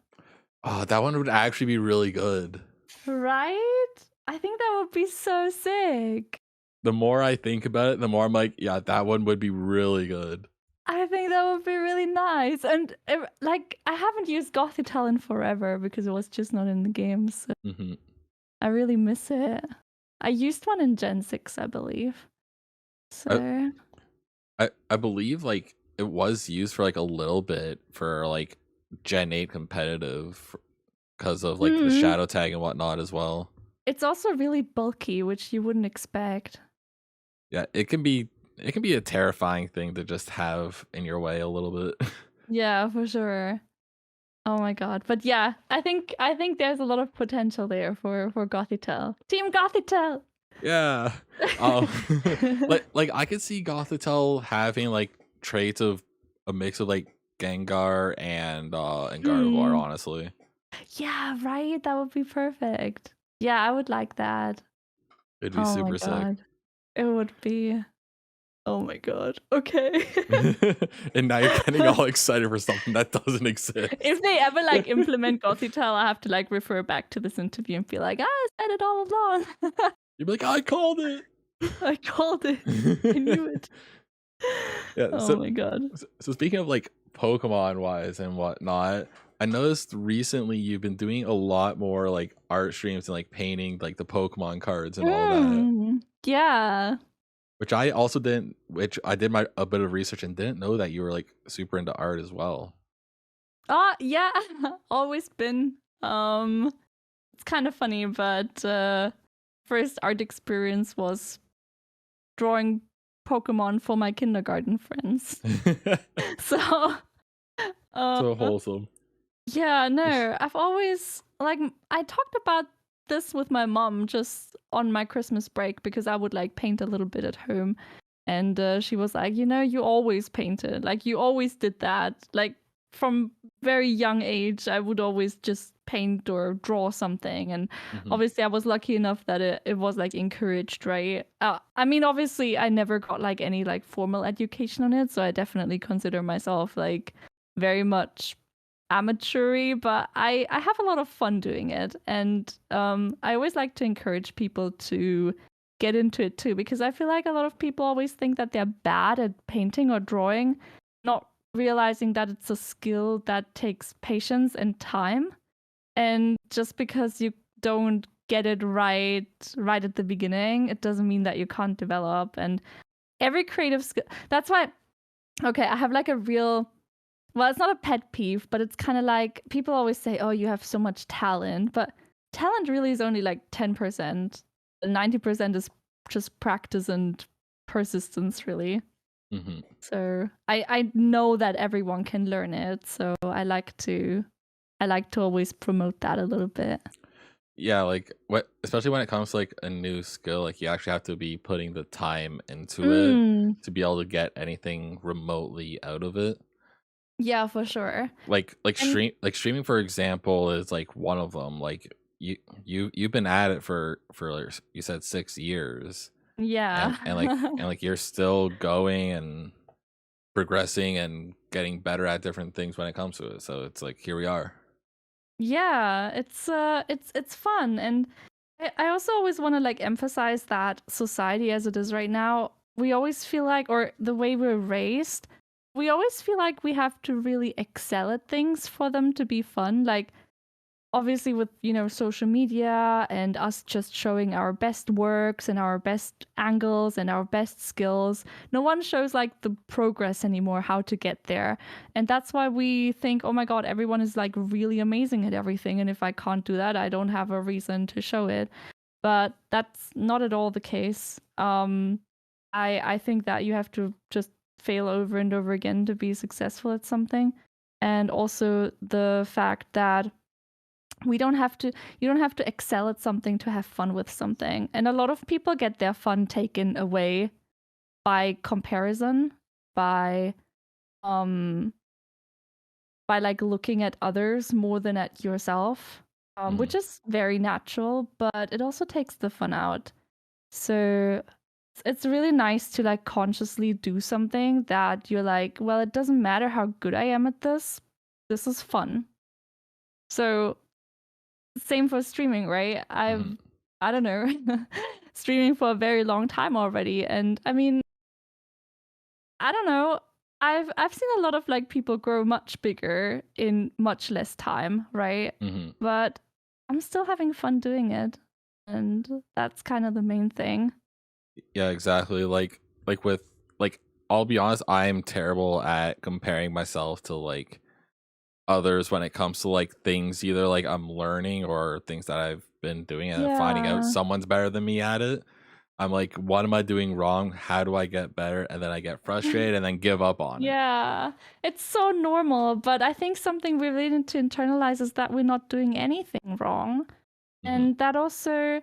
A: Oh, that one would actually be really good.
B: right? I think that would be so sick.
A: The more I think about it, the more I'm like, yeah, that one would be really good.
B: I think that would be really nice. And like, I haven't used Gothitelle in forever because it was just not in the game. So I really miss it. I used one in Gen 6, I believe. So
A: I believe like it was used for like a little bit for like Gen 8 competitive because of like the shadow tag and whatnot as well.
B: It's also really bulky, which you wouldn't expect.
A: Yeah, it can be a terrifying thing to just have in your way a little bit.
B: Yeah, for sure. Oh my god. But yeah, I think there's a lot of potential there for Gothitelle. Team Gothitelle.
A: Yeah. Like I could see Gothitelle having like traits of a mix of like Gengar and Gardevoir, honestly.
B: Yeah, right. That would be perfect. Yeah, I would like that.
A: It'd be super sick.
B: It would be. Oh my god. Okay.
A: And now you're getting all excited for something that doesn't exist.
B: If they ever like implement Gothitelle, I have to like refer back to this interview and be like, I said it all along.
A: You'd be like, I called it.
B: I called it. I knew it.
A: Yeah.
B: Oh my god.
A: So speaking of like Pokemon wise and whatnot, I noticed recently you've been doing a lot more like art streams and like painting like the Pokemon cards and all that.
B: Yeah.
A: Which I also didn't. Which I did a bit of research and didn't know that you were like super into art as well.
B: Yeah, always been. It's kind of funny, but first art experience was drawing Pokemon for my kindergarten friends. So
A: wholesome.
B: Yeah, no, I've always like I talked about this with my mom just on my Christmas break because I would like paint a little bit at home, and she was like, you always painted, like you always did that, like from very young age I would always just paint or draw something, and obviously I was lucky enough that it was like encouraged, right? I mean, obviously I never got like any like formal education on it, so I definitely consider myself like very much amateur-y, but I have a lot of fun doing it, and I always like to encourage people to get into it too, because I feel like a lot of people always think that they're bad at painting or drawing, not realizing that it's a skill that takes patience and time, and just because you don't get it right at the beginning, it doesn't mean that you can't develop. And every creative skill, that's why, okay, I have like a real, well, it's not a pet peeve, but it's kind of like people always say, oh, you have so much talent, but talent really is only like 10%. 90% is just practice and persistence, really. So I know that everyone can learn it, so I like to always promote that a little bit.
A: Yeah, like especially when it comes to like a new skill, like you actually have to be putting the time into it to be able to get anything remotely out of it.
B: Yeah, for sure.
A: Like streaming, for example, is like one of them. Like you've been at it for like, you said 6 years.
B: Yeah.
A: And like you're still going and progressing and getting better at different things when it comes to it. So it's like, here we are.
B: Yeah, it's fun, and I also always want to like emphasize that society as it is right now, we always feel like, or the way we're raised, we always feel like we have to really excel at things for them to be fun. Like, obviously with, social media and us just showing our best works and our best angles and our best skills, no one shows like the progress anymore, how to get there. And that's why we think, oh my god, everyone is like really amazing at everything, and if I can't do that, I don't have a reason to show it. But that's not at all the case. I think that you have to just fail over and over again to be successful at something. And also the fact that you don't have to excel at something to have fun with something. And a lot of people get their fun taken away by comparison, by like looking at others more than at yourself, which is very natural, but it also takes the fun out. So it's really nice to like consciously do something that you're like, well, it doesn't matter how good I am at this, this is fun. So same for streaming, right? I don't know, streaming for a very long time already. And I mean, I don't know. I've seen a lot of like people grow much bigger in much less time, right? But I'm still having fun doing it. And that's kind of the main thing.
A: Yeah, exactly. Like with like I'll be honest, I'm terrible at comparing myself to like others when it comes to like things either like I'm learning or things that I've been doing and finding out
B: Yeah.
A: someone's better than me at it. I'm like, what am I doing wrong? How do I get better? And then I get frustrated and then give up on it.
B: Yeah, it's so normal, but I think something we really need to internalize is that we're not doing anything wrong. And that also,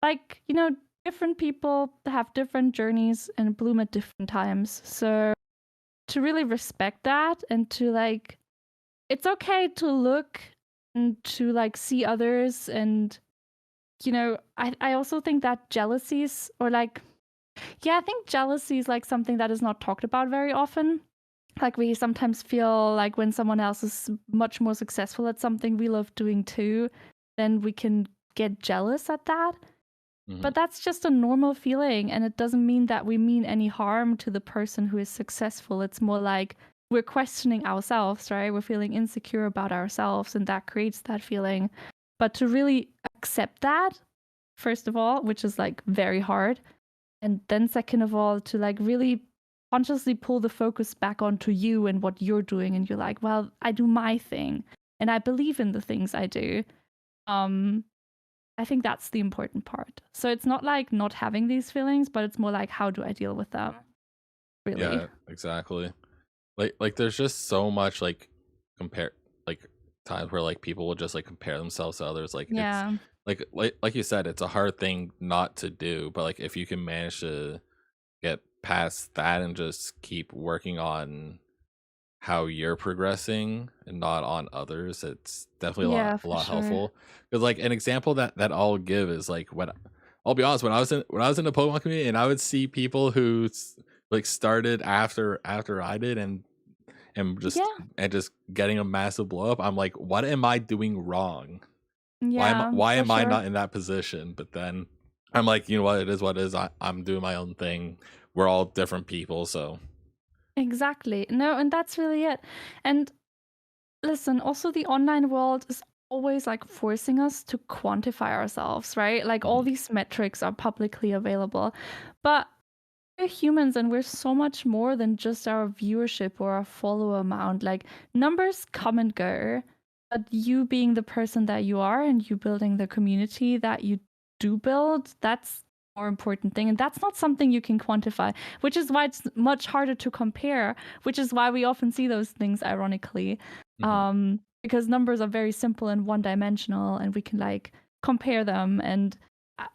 B: like, you know, different people have different journeys and bloom at different times. So to really respect that and to like, it's okay to look and to like see others. And, you know, I also think that jealousies or like, yeah, I think jealousy is like something that is not talked about very often. Like we sometimes feel like when someone else is much more successful at something we love doing too, then we can get jealous at that. But that's just a normal feeling, and it doesn't mean that we mean any harm to the person who is successful. It's more like we're questioning ourselves, right? We're feeling insecure about ourselves, and that creates that feeling. But to really accept that, first of all, which is like very hard, and then second of all, to like really consciously pull the focus back onto you and what you're doing, and you're like, well, I do my thing, and I believe in the things I do. I think that's the important part. So it's not like not having these feelings, but it's more like how do I deal with them? Really.
A: Yeah, exactly. Like there's just so much like compare like times where like people will just like compare themselves to others. Like
B: Yeah.
A: it's like you said, it's a hard thing not to do, but like if you can manage to get past that and just keep working on how you're progressing and not on others, it's definitely
B: Yeah,
A: a
B: for
A: lot
B: sure.
A: helpful. Because like an example that I'll give is like when I'll be honest, when I was in the Pokemon community and I would see people who like started after I did and just
B: Yeah.
A: and just getting a massive blow up, I'm like, what am I doing wrong?
B: Yeah,
A: Why
B: for
A: am I
B: sure.
A: not in that position? But then I'm like, you know what, it is what it is. I'm doing my own thing. We're all different people, so
B: Exactly. No, and that's really it. And listen, also the online world is always like forcing us to quantify ourselves, right? Like all these metrics are publicly available. But we're humans and we're so much more than just our viewership or our follower amount. Like numbers come and go, but you being the person that you are and you building the community that you do build, that's the more important thing. And that's not something you can quantify, which is why it's much harder to compare, which is why we often see those things ironically. Because numbers are very simple and one dimensional and we can like compare them, and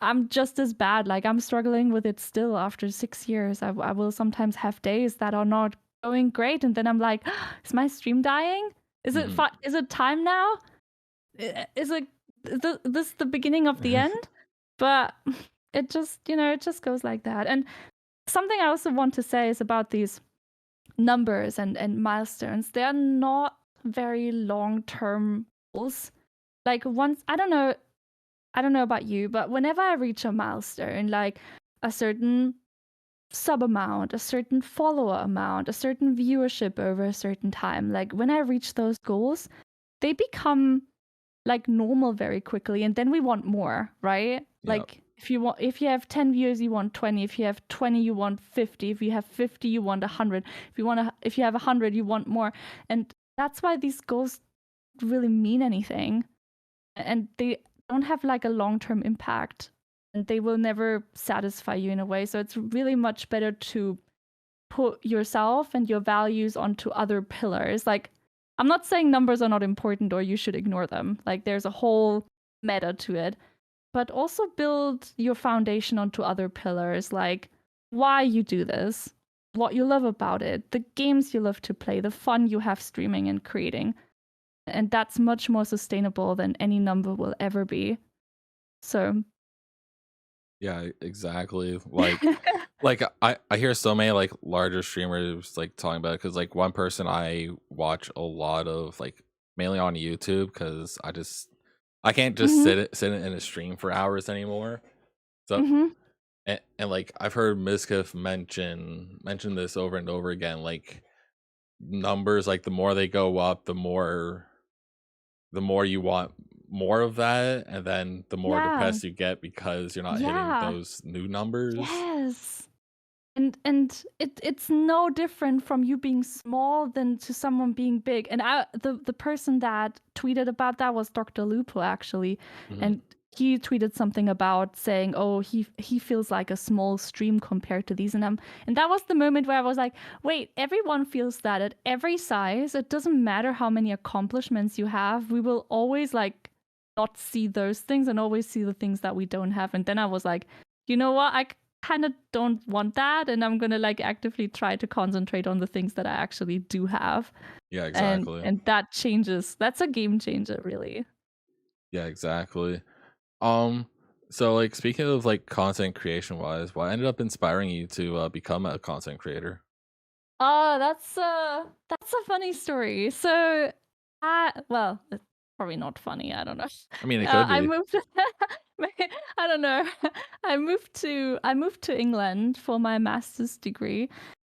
B: I'm just as bad. Like I'm struggling with it still after 6 years. I will sometimes have days that are not going great, and then I'm like, is my stream dying? Is it is it time now? Is it this the beginning of the end? But it just it just goes like that. And something I also want to say is about these numbers and milestones. They are not very long term goals. Like once I don't know about you, but whenever I reach a milestone, like a certain sub amount, a certain follower amount, a certain viewership over a certain time, like when I reach those goals, they become like normal very quickly. And then we want more, right? Like if you have 10 views, you want 20. If you have 20, you want 50. If you have 50, you want 100. If you have 100, you want more. And that's why these goals really mean anything. And they don't have like a long-term impact, and they will never satisfy you in a way. So it's really much better to put yourself and your values onto other pillars. Like I'm not saying numbers are not important or you should ignore them. Like there's a whole meta to it, but also build your foundation onto other pillars, like why you do this, what you love about it, the games you love to play, the fun you have streaming and creating. And that's much more sustainable than any number will ever be. So
A: yeah, exactly. Like I hear so many like larger streamers like talking about it, because like one person I watch a lot of like mainly on YouTube because I can't just
B: Mhm.
A: sit in a stream for hours anymore. So
B: Mhm.
A: and like I've heard Mizkif mention this over and over again. Like numbers, like the more they go up, the more you want more of that, and then the more
B: Yeah.
A: depressed you get because you're not hitting
B: Yeah.
A: those new numbers.
B: Yes. And it's no different from you being small than to someone being big. And the person that tweeted about that was Dr. Lupo actually,
A: Mhm.
B: and he tweeted something about saying, "Oh, he feels like a small stream compared to these." And that was the moment where I was like, "Wait, everyone feels that at every size. It doesn't matter how many accomplishments you have. We will always like not see those things and always see the things that we don't have." And then I was like, "You know what? I kind of don't want that, and I'm gonna like actively try to concentrate on the things that I actually do have."
A: Yeah,
B: and
A: exactly.
B: and that changes. That's a game changer, really.
A: Yeah, exactly. Um, so like speaking of like content creation wise, what ended up inspiring you to become a content creator?
B: Oh, that's a funny story. So, well, it's probably not funny. I don't know.
A: I mean, it could
B: I
A: be.
B: moved. I don't know. I moved to England for my master's degree,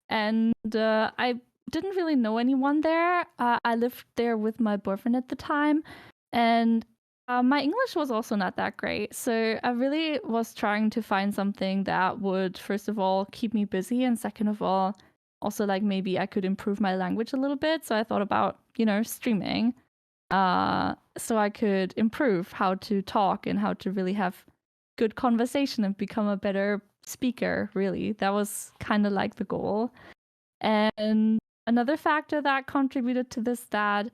B: and I didn't really know anyone there. I lived there with my boyfriend at the time, and my English was also not that great. So I really was trying to find something that would, first of all, keep me busy, and second of all, also like maybe I could improve my language a little bit. So I thought about, streaming, so I could improve how to talk and how to really have good conversation and become a better speaker, really. That was kind of like the goal. And another factor that contributed to this that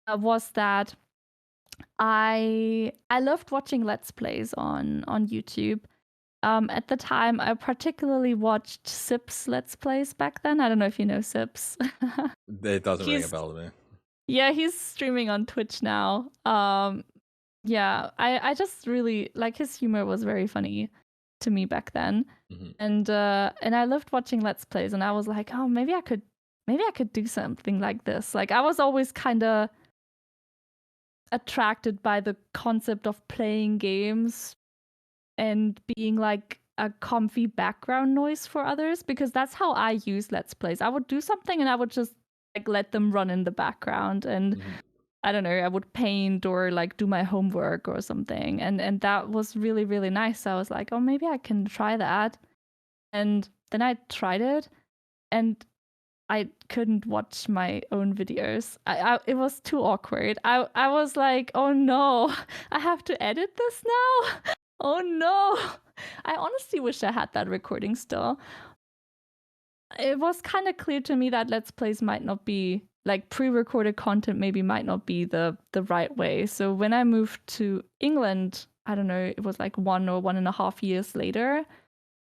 B: was that I loved watching Let's Plays on YouTube. At the time, I particularly watched Sips Let's Plays back then. I don't know if you know Sips.
A: It doesn't ring a
B: he's
A: bell to me.
B: Yeah, he's streaming on Twitch now. Yeah, I just really like his humor was very funny to me back then,
A: Hmm.
B: and I loved watching Let's Plays, and I was like, oh, maybe I could do something like this. Like I was always kind of attracted by the concept of playing games and being like a comfy background noise for others, because that's how I use Let's Plays. I would do something and I would just like let them run in the background, and
A: Hmm.
B: I don't know, I would paint or like do my homework or something. And that was really, really nice. I was like, oh, maybe I can try that. And then I tried it, and I couldn't watch my own videos. It was too awkward. I was like, oh no, I have to edit this now. Oh no. I honestly wish I had that recording still. It was kind of clear to me that Let's Plays might not be like pre-recorded content, maybe might not be the right way. So when I moved to England, I don't know, it was like 1 or 1.5 years later,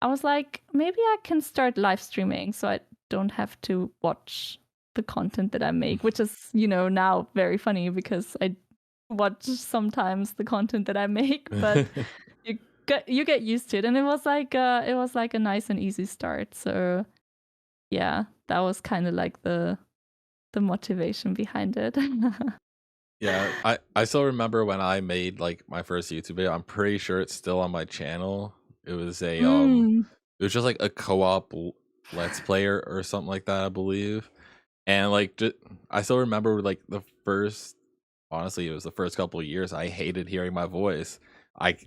B: I was like, maybe I can start live streaming so I don't have to watch the content that I make, which is, now very funny because I watch sometimes the content that I make, but you get used to it. And it was like a nice and easy start. So yeah, that was kind of like the motivation behind it.
A: Yeah, I still remember when I made like my first YouTube video. I'm pretty sure it's still on my channel. It was
B: Mm.
A: it was just like a co-op let's player or something like that, I believe. And like I still remember like the first, honestly, it was the first couple of years I hated hearing my voice. I,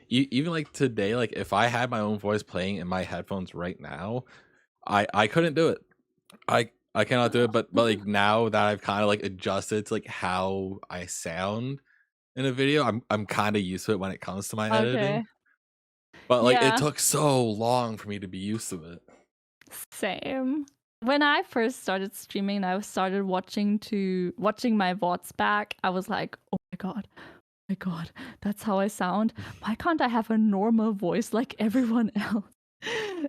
A: even like today, like if I had my own voice playing in my headphones right now, I couldn't do it. I cannot do it, but like now that I've kind of like adjusted to like how I sound in a video, I'm kind of used to it when it comes to my editing.
B: Okay.
A: But like it
B: Yeah,
A: took so long for me to be used to it.
B: same. When I first started streaming, I started watching my VODs back. I was like, oh my god, that's how I sound. Why can't I have a normal voice like everyone else?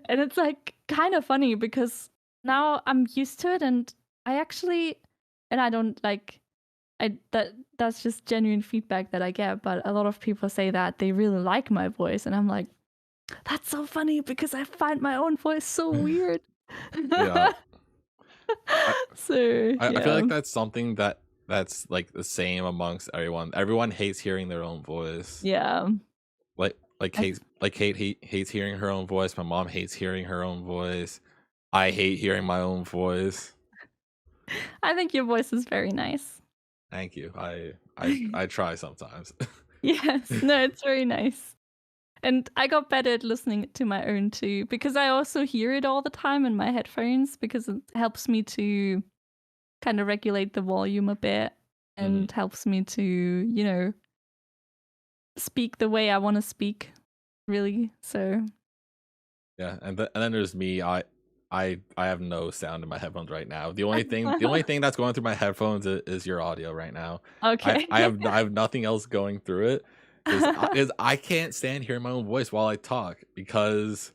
B: And it's like kind of funny because now I'm used to it, and I actually, and I don't like, that's just genuine feedback that I get, but a lot of people say that they really like my voice, and I'm like, that's so funny because I find my own voice so weird.
A: Yeah. I,
B: So
A: I feel
B: yeah.
A: like that's something that that's like the same amongst everyone. Everyone hates hearing their own voice.
B: Yeah.
A: Like Kate hates hearing her own voice. My mom hates hearing her own voice. I hate hearing my own voice.
B: I think your voice is very nice.
A: Thank you. I try sometimes.
B: Yes, no, it's very nice. And I got better at listening to my own too, because I also hear it all the time in my headphones, because it helps me to kind of regulate the volume a bit and helps me to, speak the way I want to speak, really. So
A: Yeah, and then there's me. I have no sound in my headphones right now. The only thing that's going through my headphones is your audio right now.
B: Okay.
A: I have nothing else going through it because I can't stand hearing my own voice while I talk because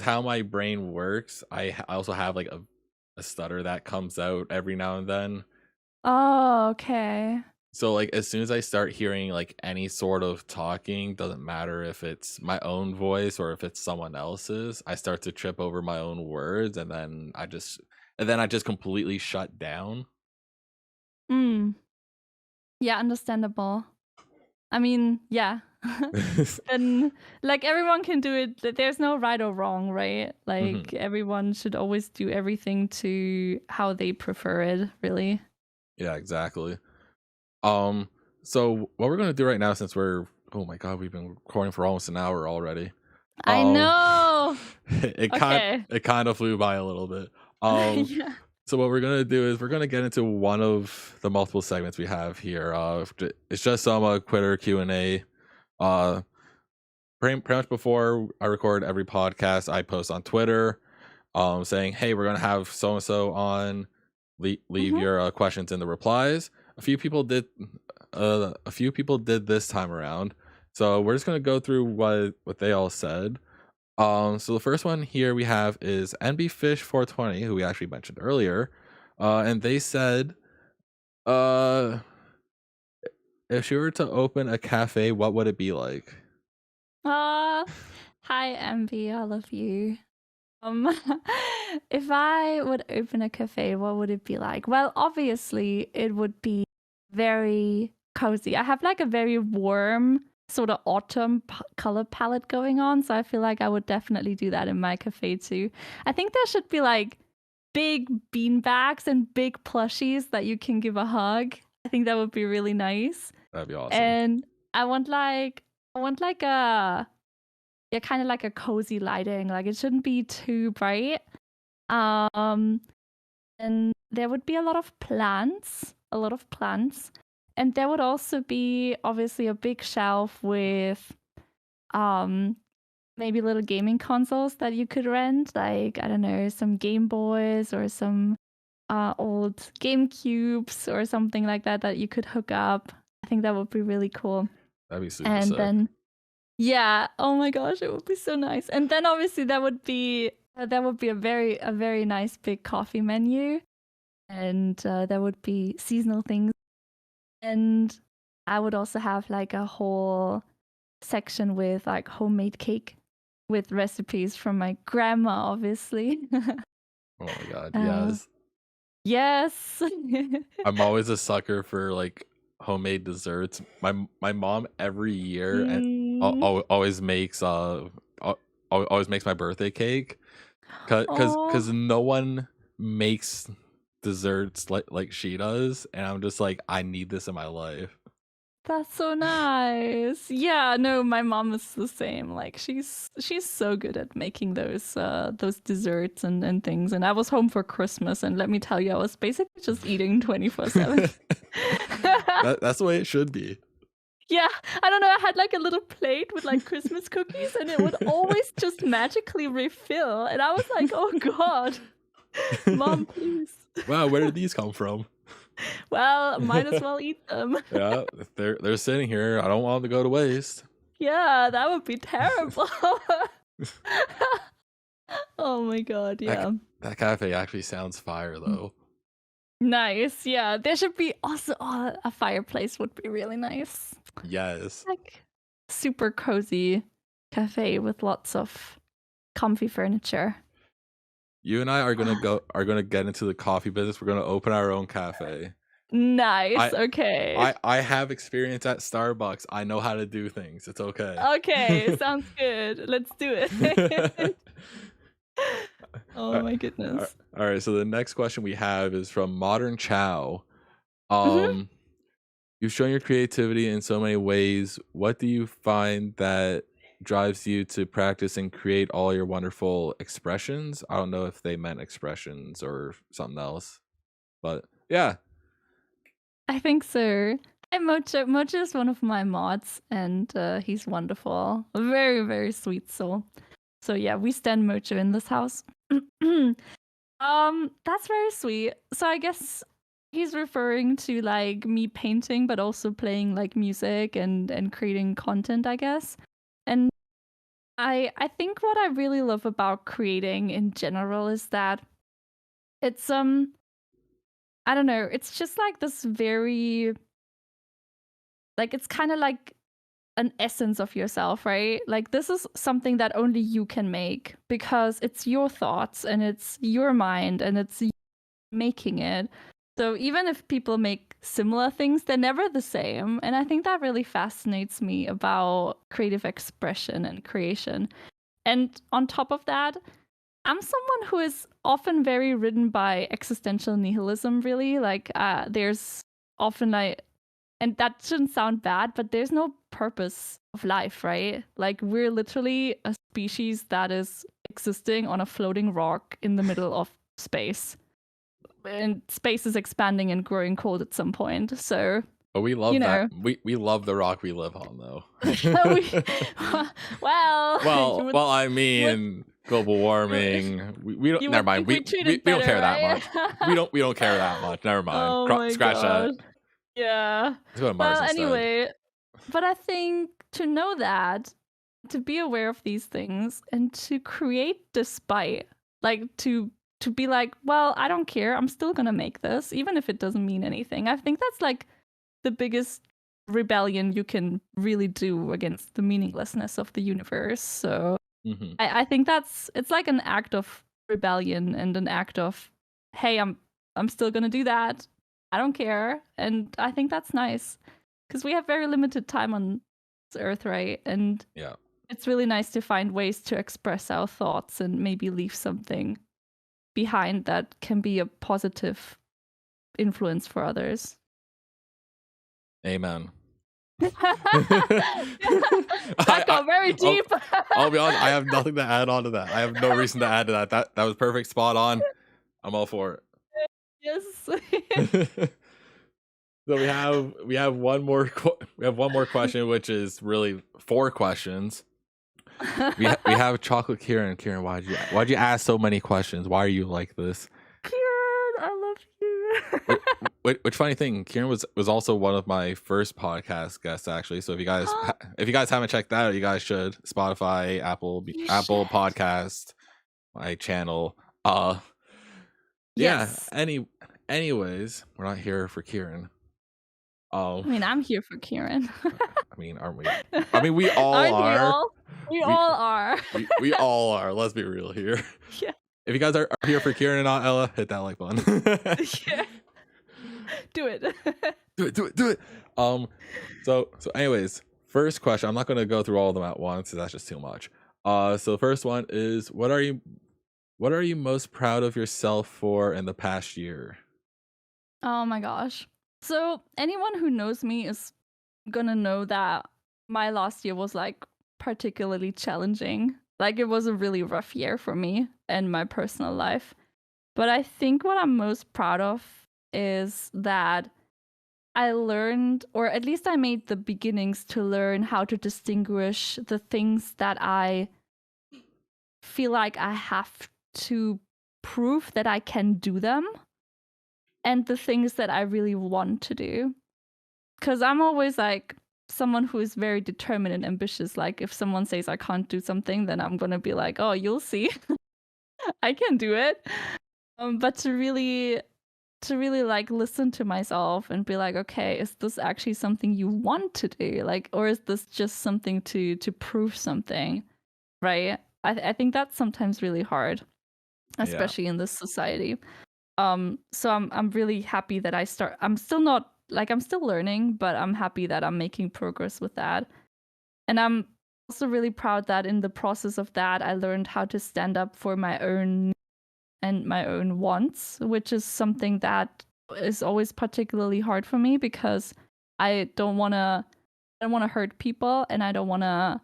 A: how my brain works. I also have like a stutter that comes out every now and then.
B: Oh, okay.
A: So like as soon as I start hearing like any sort of talking, doesn't matter if it's my own voice or if it's someone else's, I start to trip over my own words and then I just completely shut down.
B: Yeah, understandable. I mean, yeah. And like everyone can do it. There's no right or wrong, right? Like everyone should always do everything to how they prefer it, really.
A: Yeah, exactly. So what we're gonna do right now, since oh my god, we've been recording for almost an hour already.
B: I know.
A: It kind of flew by a little bit.
B: Yeah.
A: So what we're gonna do is we're gonna get into one of the multiple segments we have here. It's just some Twitter Q&A. Pretty much before I record every podcast, I post on Twitter, saying, "Hey, we're gonna have so and so on. Leave your questions in the replies." A few people did this time around, so we're just gonna go through what they all said. So the first one here we have is NBFish420, who we actually mentioned earlier, and they said, if she were to open a cafe, what would it be like?
B: Hi, MB, I love you. If I would open a cafe, what would it be like? Well, obviously, it would be very cozy. I have like a very warm sort of autumn color palette going on, so I feel like I would definitely do that in my cafe too. I think there should be like big bean bags and big plushies that you can give a hug. I think that would be really nice.
A: That'd be awesome.
B: And I want like a kind of like a cozy lighting. Like it shouldn't be too bright. And there would be a lot of plants. And there would also be obviously a big shelf with maybe little gaming consoles that you could rent. Like, I don't know, some Game Boys or some old Game Cubes or something like that you could hook up. I think that would be really cool.
A: That'd be super sick.
B: Then yeah, oh my gosh, it would be so nice. And then obviously there would be a very nice big coffee menu, and there would be seasonal things, and I would also have like a whole section with like homemade cake with recipes from my grandma, obviously.
A: Oh my god, yes.
B: Yes.
A: I'm always a sucker for like homemade desserts. My mom every year and always makes always makes my birthday cake because no one makes desserts like she does, and I'm just like, I need this in my life.
B: That's so nice. Yeah, no, my mom is the same. Like she's so good at making those desserts and things. And I was home for Christmas, and let me tell you, I was basically just eating 24/7.
A: That's the way it should be.
B: Yeah, I don't know. I had like a little plate with like Christmas cookies, and it would always just magically refill. And I was like, oh god, Mom, please.
A: Wow, where did these come from?
B: Well, might as well eat them.
A: Yeah, they're sitting here. I don't want them to go to waste.
B: Yeah, that would be terrible. Oh my god, yeah.
A: That cafe actually sounds fire though.
B: Nice, yeah. There should be also a fireplace would be really nice.
A: Yes.
B: Like super cozy cafe with lots of comfy furniture.
A: You and I are gonna get into the coffee business. We're gonna open our own cafe.
B: Nice.
A: I
B: Okay.
A: I have experience at Starbucks. I know how to do things. It's okay.
B: Okay. Sounds good. Let's do it. Oh
A: Uh,
B: my goodness.
A: all right, so the next question we have is from Modern Chow.
B: Hmm.
A: Um, you've shown your creativity in so many ways. What do you find that drives you to practice and create all your wonderful expressions? I don't know if they meant expressions or something else, but yeah.
B: I think so. And Mocho. Mocho is one of my mods, and he's wonderful. A very, very sweet soul. So yeah, we stand Mocho in this house. That's very sweet. So I guess he's referring to like me painting, but also playing like music and creating content, I guess. And I think what I really love about creating in general is that it's I don't know, it's just like this very like it's kind of like an essence of yourself, right? Like this is something that only you can make because it's your thoughts and it's your mind and it's you making it. So even if people make similar things, they're never the same. And I think that really fascinates me about creative expression and creation. And on top of that, I'm someone who is often very ridden by existential nihilism, really. Like, there's often like, and that shouldn't sound bad, but there's no purpose of life, right? Like, we're literally a species that is existing on a floating rock in the middle of space. And space is expanding and growing cold at some point. So,
A: But we love
B: you
A: that.
B: know.
A: We love the rock we live on, though.
B: Well,
A: well, I mean, global warming. We don't. Never mind. We don't care that much. We don't care that much. Never mind.
B: Oh my
A: Scratch
B: gosh.
A: that.
B: Yeah.
A: Let's go to Mars
B: Well,
A: instead.
B: anyway, but I think to know that, to be aware of these things, and to create despite, like to be like, well, I don't care. I'm still gonna make this, even if it doesn't mean anything. I think that's like the biggest rebellion you can really do against the meaninglessness of the universe. So I think it's like an act of rebellion and an act of, hey, I'm still gonna do that. I don't care. And I think that's nice. Because we have very limited time on this earth, right? And
A: yeah,
B: it's really nice to find ways to express our thoughts and maybe leave something behind that can be a positive influence for others.
A: amen.
B: That got very deep.
A: I'll be honest, I have nothing to add on to that. I have no reason to add to that. That was perfect, spot on. I'm all for it.
B: Yes.
A: So we have one more question, which is really 4 questions. We have Chocolate Kieran. Kieran, why'd you ask so many questions? Why are you like this?
B: Kieran, I love you.
A: Which funny thing, Kieran was also one of my first podcast guests, actually. So if you guys haven't checked that out, you guys should. Spotify, Apple Podcast, my channel.
B: Yes.
A: Yeah. Anyways, we're not here for Kieran.
B: I mean, I'm here for Kieran.
A: I mean, aren't we? I mean, we all are.
B: We all are.
A: we all are. Let's be real here.
B: Yeah.
A: If you guys are here for Kieran and not Ella, hit that like button.
B: Yeah. Do it.
A: Do it. So anyways, first question. I'm not gonna go through all of them at once because that's just too much. So the first one is what are you most proud of yourself for in the past year?
B: Oh my gosh. So anyone who knows me is gonna know that my last year was like particularly challenging. Like it was a really rough year for me and my personal life. But I think what I'm most proud of is that I learned, or at least I made the beginnings to learn how to distinguish the things that I feel like I have to prove that I can do them and the things that I really want to do. Because I'm always like someone who is very determined and ambitious. Like if someone says I can't do something, then I'm going to be like, oh, you'll see. I can do it. But to really like listen to myself and be like, okay, is this actually something you want to do? Like, or is this just something to prove something? Right? I think that's sometimes really hard, especially in this society. So I'm really happy that I'm still not like, I'm still learning, but I'm happy that I'm making progress with that. And I'm also really proud that in the process of that, I learned how to stand up for my own and my own wants, which is something that is always particularly hard for me because I don't want to hurt people and I don't want to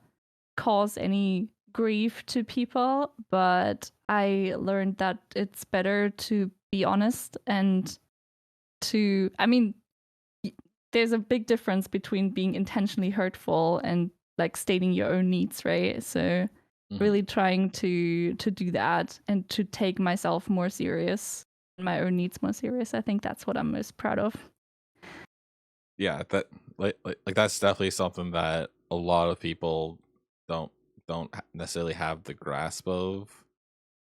B: cause any grief to people, but I learned that it's better to be honest and I mean, there's a big difference between being intentionally hurtful and like stating your own needs, right? So really trying to do that and to take myself more serious, my own needs more serious. I think that's what I'm most proud of.
A: Yeah, that like that's definitely something that a lot of people don't necessarily have the grasp of.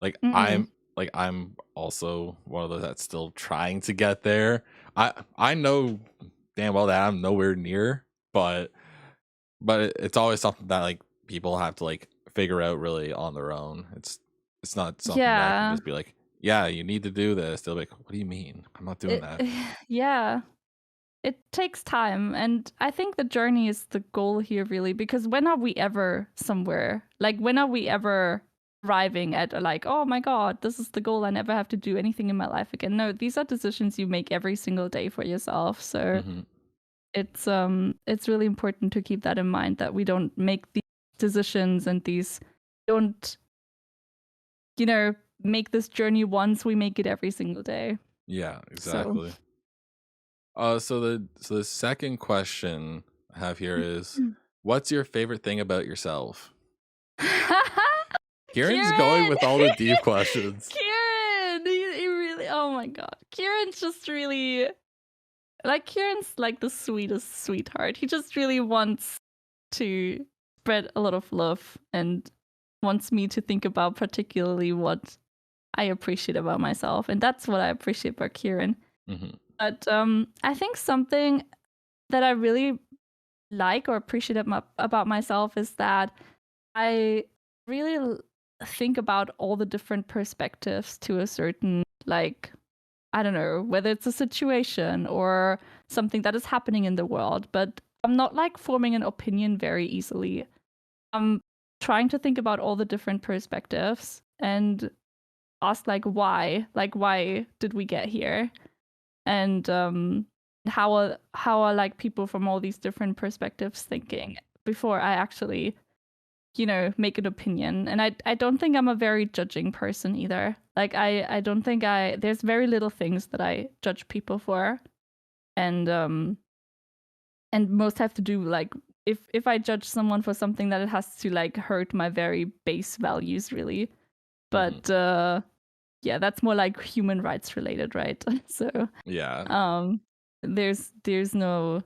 A: Like
B: Mm-mm.
A: I'm also one of those that's still trying to get there. I know damn well that I'm nowhere near, but it's always something that like people have to like figure out really on their own. It's not something that I can
B: Yeah.
A: just be like, yeah, you need to do this. They'll be like, what do you mean? I'm not doing that.
B: Yeah. It takes time, and I think the journey is the goal here, really, because when are we ever somewhere? Like, when are we ever arriving at, like, oh my god, this is the goal, I never have to do anything in my life again? No, these are decisions you make every single day for yourself. So
A: Mm-hmm.
B: it's really important to keep that in mind, that we don't make these decisions and don't, make this journey once, we make it every single day.
A: Yeah,
B: So
A: exactly. So the second question I have here is, what's your favorite thing about yourself? Kieran's going
B: Kieran!
A: with all the deep questions.
B: Kieran! He really, oh my god. Kieran's just really, like, Kieran's like the sweetest sweetheart. He just really wants to spread a lot of love and wants me to think about particularly what I appreciate about myself. And that's what I appreciate about Kieran.
A: Mm-hmm.
B: But I think something that I really like or appreciate about myself is that I really think about all the different perspectives to a certain, like, I don't know, whether it's a situation or something that is happening in the world, but I'm not like forming an opinion very easily. I'm trying to think about all the different perspectives and ask why did we get here? And how are like people from all these different perspectives thinking before I actually make an opinion. And I don't think I'm a very judging person either. Like I don't think there's very little things that I judge people for. And most have to do, like, if I judge someone for something, that it has to like hurt my very base values, really. But yeah, that's more like human rights related, right? So
A: Yeah.
B: there's no,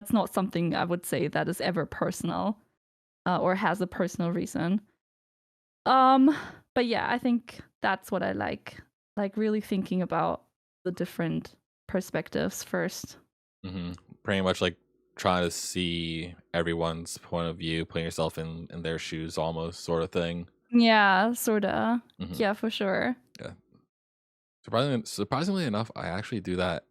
B: that's not something I would say that is ever personal, or has a personal reason. But yeah, I think that's what I like really thinking about the different perspectives first.
A: Mm-hmm. Pretty much like trying to see everyone's point of view, putting yourself in their shoes, almost, sort of thing.
B: Yeah, sorta.
A: Mm-hmm.
B: Yeah, for sure.
A: Yeah. Surprisingly enough, I actually do that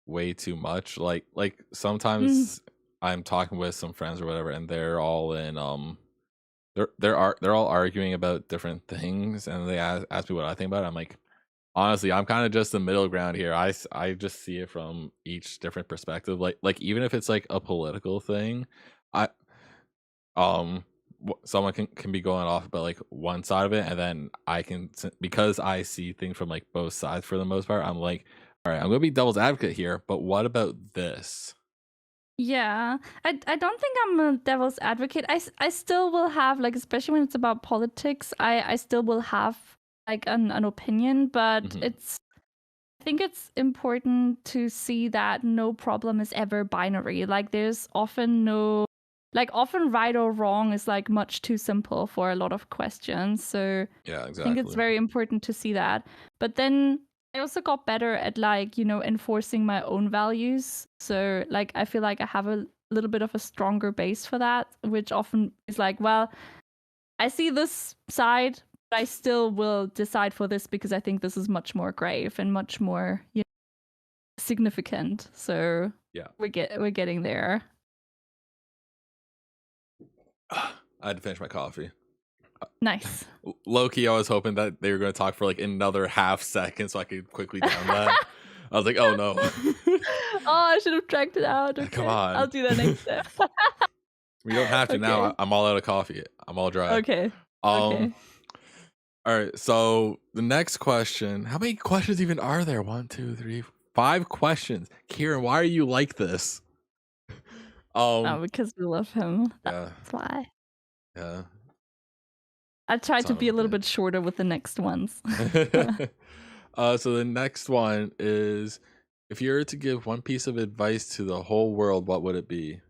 A: way too much. Like sometimes I'm talking with some friends or whatever, and they're all in they're all arguing about different things, and they ask me what I think about it. I'm like, honestly, I'm kind of just the middle ground here. I just see it from each different perspective. Like even if it's like a political thing, I someone can be going off about like one side of it, and then I can, because I see things from like both sides for the most part, I'm like, all right, I'm gonna be devil's advocate here, but what about this?
B: Yeah, I don't think I'm a devil's advocate. I still will have, like, especially when it's about politics, I still will have like an opinion, but
A: Mhm.
B: I think it's important to see that no problem is ever binary. Like, there's often often right or wrong is like much too simple for a lot of questions. So
A: Yeah,
B: I think it's
A: exactly.
B: very important to see that. But then I also got better at, like, enforcing my own values. So like I feel like I have a little bit of a stronger base for that, which often is like, well, I see this side, but I still will decide for this because I think this is much more grave and much more significant. So
A: Yeah.
B: we're getting there.
A: I had to finish my coffee.
B: Nice.
A: Low-key, I was hoping that they were going to talk for like another half second so I could quickly down that. I was like, oh no.
B: I should have dragged it out. Okay.
A: Come on.
B: I'll do that next time.
A: We don't have to now. I'm all out of coffee. I'm all dry.
B: Okay.
A: All right. So the next question. How many questions even are there? 1, 2, 3, 5 questions. Kieran, why are you like this?
B: Because we love him.
A: Yeah.
B: That's why.
A: Yeah.
B: I tried to be a little bit shorter with the next ones.
A: So the next one is, if you were to give one piece of advice to the whole world, what would it be?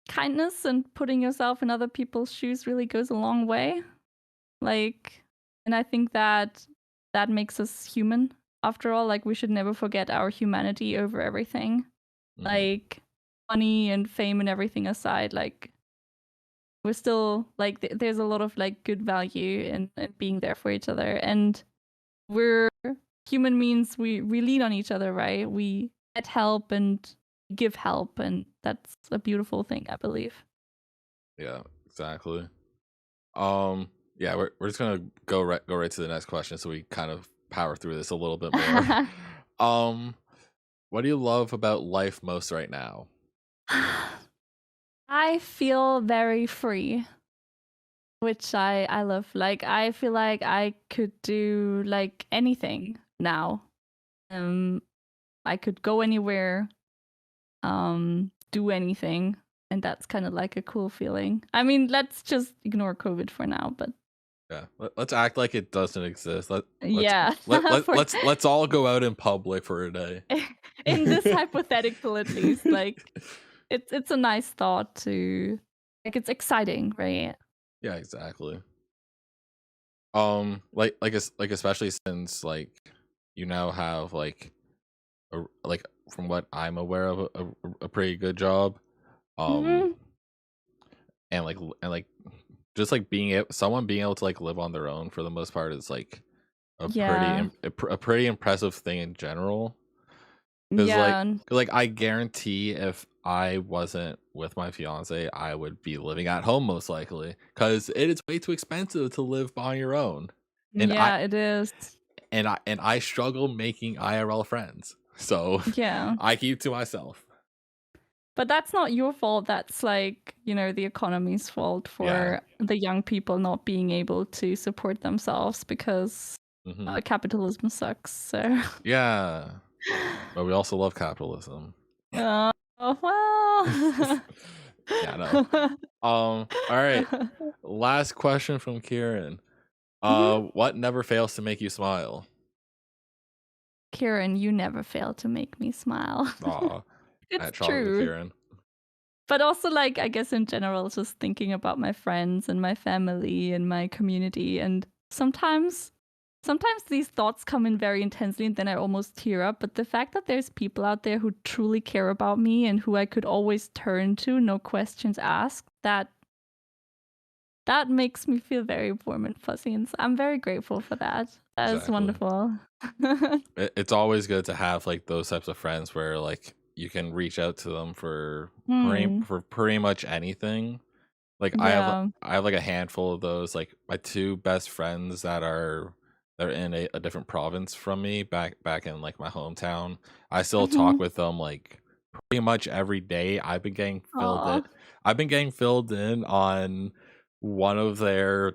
B: Kindness and putting yourself in other people's shoes really goes a long way. And I think that makes us human. After all, we should never forget our humanity over everything. Mm-hmm. Money and fame and everything aside, we're still there's a lot of good value in being there for each other, and we're human means we lean on each other, right? We get help and give help, and that's a beautiful thing, I believe. Yeah,
A: exactly. Yeah, we're just gonna go right to the next question so we kind of power through this a little bit more. What do you love about life most right now?
B: I feel very free, which I love. I feel like I could do anything now. I could go anywhere, do anything, and that's kind of a cool feeling. I mean, let's just ignore COVID for now, but
A: yeah, let's act like it doesn't exist. Let's all go out in public for a day.
B: In this hypothetical, at least, it's a nice thought to it's exciting, right?
A: Yeah, exactly. Especially since you now have from what I'm aware of a pretty good job,
B: mm-hmm.
A: and just someone being able to live on their own for the most part is a pretty impressive thing in general. Because I guarantee if I wasn't with my fiance, I would be living at home most likely, because it is way too expensive to live on your own.
B: And it is.
A: And I struggle making IRL friends, so I keep to myself.
B: But that's not your fault. That's the economy's fault for the young people not being able to support themselves because capitalism sucks. So
A: yeah. But we also love capitalism.
B: Well.
A: Yeah, no. All right. Last question from Kieran. What never fails to make you smile?
B: Kieran, you never fail to make me smile.
A: Aw,
B: it's true.
A: Kieran.
B: But also, I guess in general, just thinking about my friends and my family and my community, and sometimes these thoughts come in very intensely and then I almost tear up. But the fact that there's people out there who truly care about me and who I could always turn to, no questions asked, that makes me feel very warm and fuzzy. And I'm very grateful for that. That is wonderful.
A: It's always good to have those types of friends where you can reach out to them for pretty much anything. I have a handful of those. My 2 best friends they're in a different province from me back in my hometown. I still talk with them pretty much every day. I've been getting filled in on one of their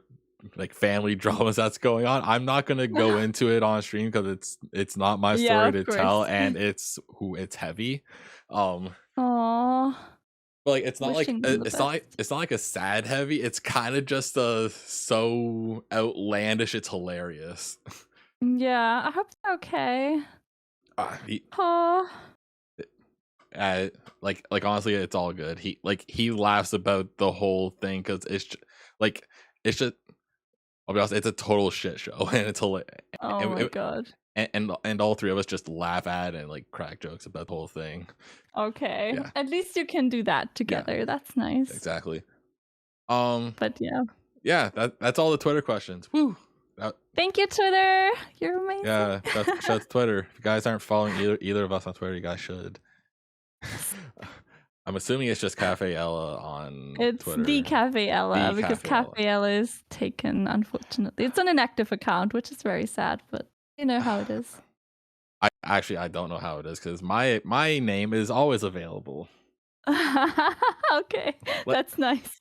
A: family dramas that's going on. I'm not gonna go into it on stream because it's not my story to tell, and it's heavy. But it's not it's not a sad heavy. It's kind of just so outlandish. It's hilarious.
B: Yeah, I hope they're okay.
A: Honestly, it's all good. He laughs about the whole thing because it's just I'll be honest, it's a total shit show, and it's hilarious.
B: Oh my god.
A: And all 3 of us just laugh at and crack jokes about the whole thing.
B: Okay. Yeah. At least you can do that together. Yeah. That's nice.
A: Exactly. Um,
B: But yeah.
A: yeah, that's all the Twitter questions. Woo!
B: Thank you, Twitter. You're amazing.
A: Yeah, shout out to Twitter. If you guys aren't following either of us on Twitter, you guys should. I'm assuming it's just CafeEla on
B: It's
A: Twitter.
B: the CafeEla, because
A: CafeEla.
B: CafeEla is taken, unfortunately. It's an inactive account, which is very sad, but you know how it is.
A: I don't know how it is because my name is always available.
B: Okay, that's nice.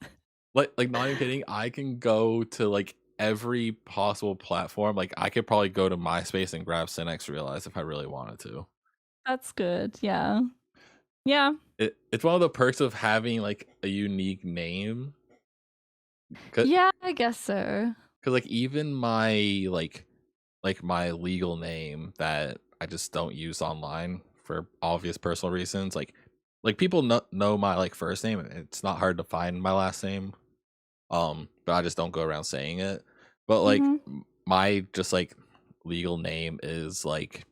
A: Like not even kidding. I can go to like every possible platform. Like I could probably go to MySpace and grab Synex Realize if I really wanted to.
B: That's good. Yeah. Yeah.
A: It's one of the perks of having like a unique name.
B: Yeah, I guess so.
A: Because like even my like my legal name that I just don't use online for obvious personal reasons. Like people know my like first name. It's not hard to find my last name. But I just don't go around saying it. But like my just like legal name is like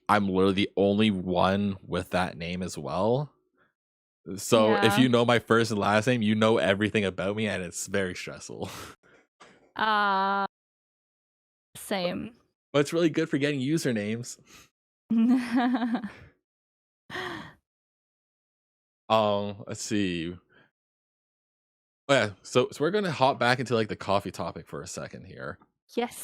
A: I'm literally the only one with that name as well. So if you know my first and last name, you know everything about me, and it's very stressful.
B: Same.
A: But it's really good for getting usernames. Let's see. Oh yeah, so we're gonna hop back into like the coffee topic for a second here.
B: Yes.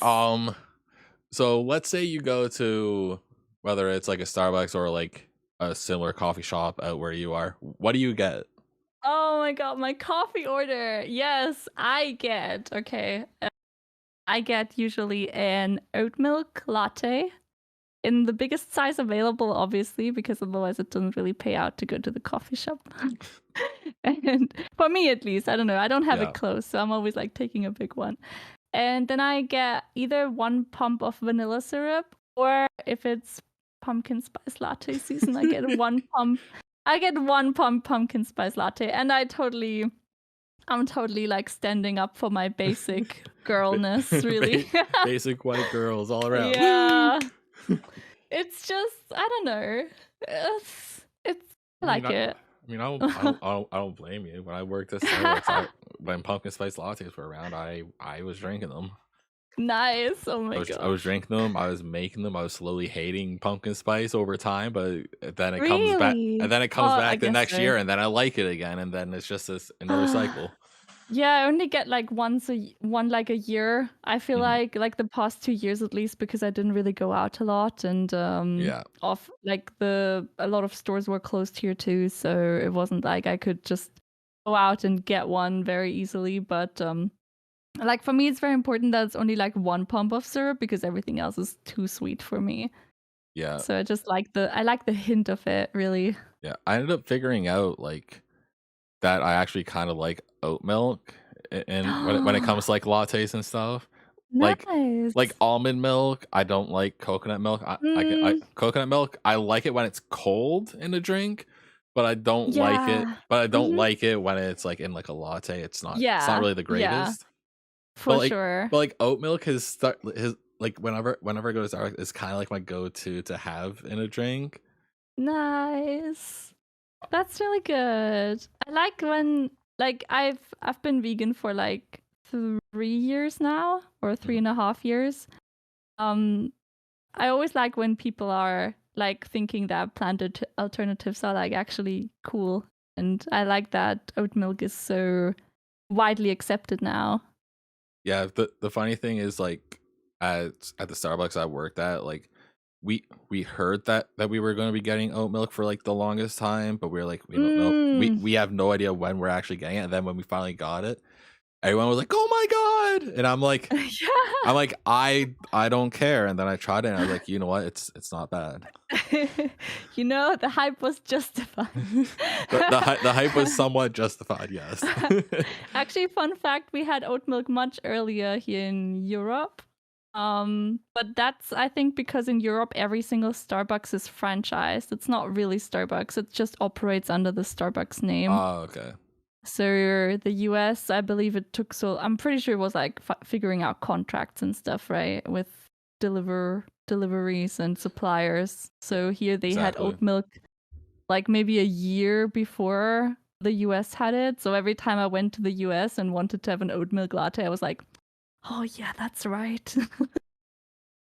A: So let's say you go to whether it's like a Starbucks or like a similar coffee shop out where you are. What do you get?
B: Oh my god, my coffee order. Yes, I get usually an oat milk latte in the biggest size available, obviously, because otherwise it doesn't really pay out to go to the coffee shop. And for me, at least, I don't know. I don't have it close, so I'm always like taking a big one. And then I get either 1 pump of vanilla syrup, or if it's pumpkin spice latte season, I get 1 pump. I get 1 pump pumpkin spice latte, and I'm totally like standing up for my basic girlness, really.
A: Basic white girls all around.
B: Yeah. It's just, I don't know. It's I like it.
A: I mean, I don't blame you. When I worked at Starbucks, when pumpkin spice lattes were around, I was drinking them.
B: Nice. Oh my god.
A: I was drinking them. I was making them. I was slowly hating pumpkin spice over time, but then it comes back, and then it comes back the next year, and then I like it again, and then it's just another cycle.
B: Yeah, I only get like one a year. I feel like the past 2 years at least, because I didn't really go out a lot, and a lot of stores were closed here too, so it wasn't like I could just go out and get one very easily. But like for me, it's very important that it's only like 1 pump of syrup, because everything else is too sweet for me.
A: Yeah.
B: So I just like the hint of it, really.
A: Yeah, I ended up figuring out like that I actually kind of like oat milk, and when it comes to like lattes and stuff.
B: Nice.
A: Like almond milk, I don't like coconut milk. Coconut milk, I like it when it's cold in a drink, but I don't like it. But I don't like it when it's like in like a latte. It's not really the greatest.
B: For sure.
A: But like oat milk his like whenever I go to Starbucks, it's kind of like my go-to to have in a drink.
B: Nice. That's really good. I like when like I've been vegan for like 3 years now, or 3.5 years. I always like when people are like thinking that plant alternatives are like actually cool, and I like that oat milk is so widely accepted now.
A: Yeah, the funny thing is like at the Starbucks I worked at, like we heard that we were going to be getting oat milk for like the longest time, but we were like, we don't know, we have no idea when we're actually getting it. And then when we finally got it, everyone was like, oh my god. And I'm like, I don't care. And then I tried it, and I was like, you know what, it's not bad.
B: You know, the hype was justified.
A: the hype was somewhat justified, yes.
B: Actually, fun fact, we had oat milk much earlier here in Europe. But that's, I think, because in Europe every single Starbucks is franchised. It's not really Starbucks, it just operates under the Starbucks name.
A: Oh, okay.
B: So the US, I believe it took I'm pretty sure it was like figuring out contracts and stuff, right, with deliveries and suppliers. So here they had oat milk like maybe a year before the US had it. So every time I went to the US and wanted to have an oat milk latte, I was like, oh yeah, that's right.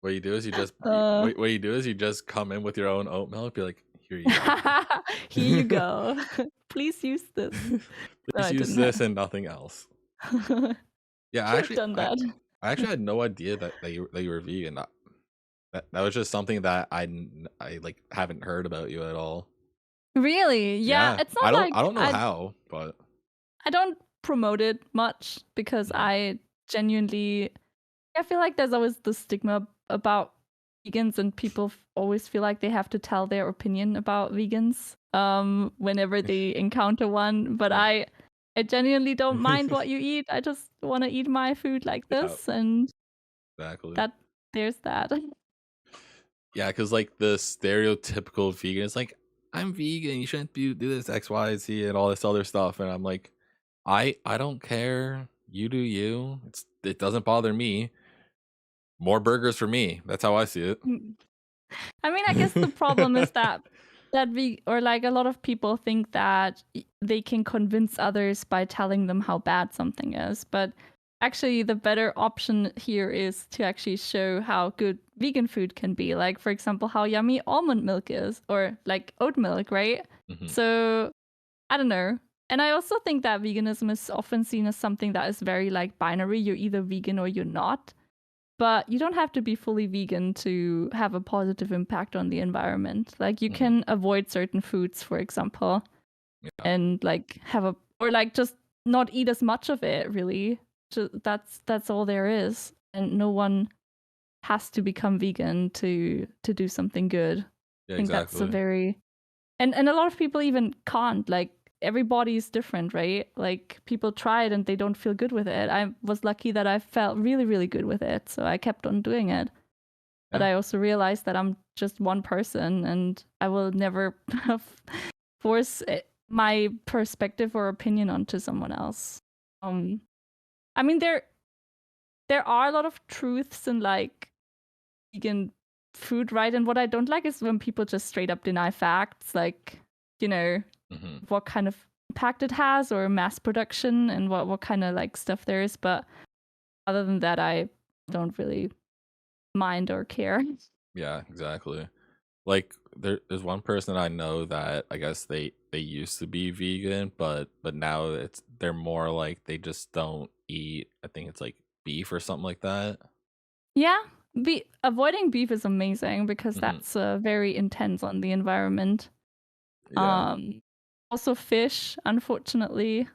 A: What you do is you just
B: uh,
A: what you do is you just come in with your own oat milk. Be like, here you go.
B: here you go. Please use this. No,
A: Please
B: I
A: use
B: didn't
A: this
B: have.
A: and nothing else. Yeah,
B: Should have done that.
A: I actually had no idea that you were vegan. That was just something that I like haven't heard about you at all.
B: Really? Yeah,
A: Yeah,
B: it's not like
A: I don't know how, but
B: I don't promote it much because
A: mhm,
B: I genuinely I feel like there's always the stigma about vegans and people always feel like they have to tell their opinion about vegans whenever they encounter one, but
A: yeah,
B: I genuinely don't mind what you eat. I just want to eat my food like
A: yeah,
B: this and
A: exactly.
B: that there's that.
A: Yeah, because like the stereotypical vegan is like, I'm vegan, you shouldn't do this X, Y, Z, and all this other stuff, and I'm like, I don't care. You do you. It doesn't bother me. More burgers for me. That's how I see it.
B: I mean, I guess the problem is that we or like a lot of people think that they can convince others by telling them how bad something is, but actually the better option here is to actually show how good vegan food can be. Like for example, how yummy almond milk is or like oat milk, right?
A: Mhm.
B: So, I don't know. And I also think that veganism is often seen as something that is very like binary. You're either vegan or you're not. But you don't have to be fully vegan to have a positive impact on the environment. Like you
A: Mhm.
B: can avoid certain foods, for example,
A: Yeah,
B: and like have a or like just not eat as much of it, really. That's all there is. And no one has to become vegan to do something good.
A: yeah,
B: I think that's a
A: exactly.
B: very and a lot of people even can't. Like everybody is different, right? Like people try it and they don't feel good with it. I was lucky that I felt really, really good with it, so I kept on doing it. But
A: Yeah,
B: I also realized that I'm just one person and I will never force my perspective or opinion onto someone else. Um, I mean there are a lot of truths in like vegan food, right? And what I don't like is when people just straight up deny facts, like, you know,
A: mhm.
B: what kind of impact it has or mass production and what kind of like stuff there is. But other than that, I don't really mind or care.
A: Yeah, exactly. Like there's one person I know that I guess they used to be vegan, but now they're more like they just don't eat. I think it's like beef or something like that.
B: Yeah, avoiding beef is amazing because
A: Mhm.
B: that's very intense on the environment.
A: Yeah,
B: Um, Also fish, unfortunately.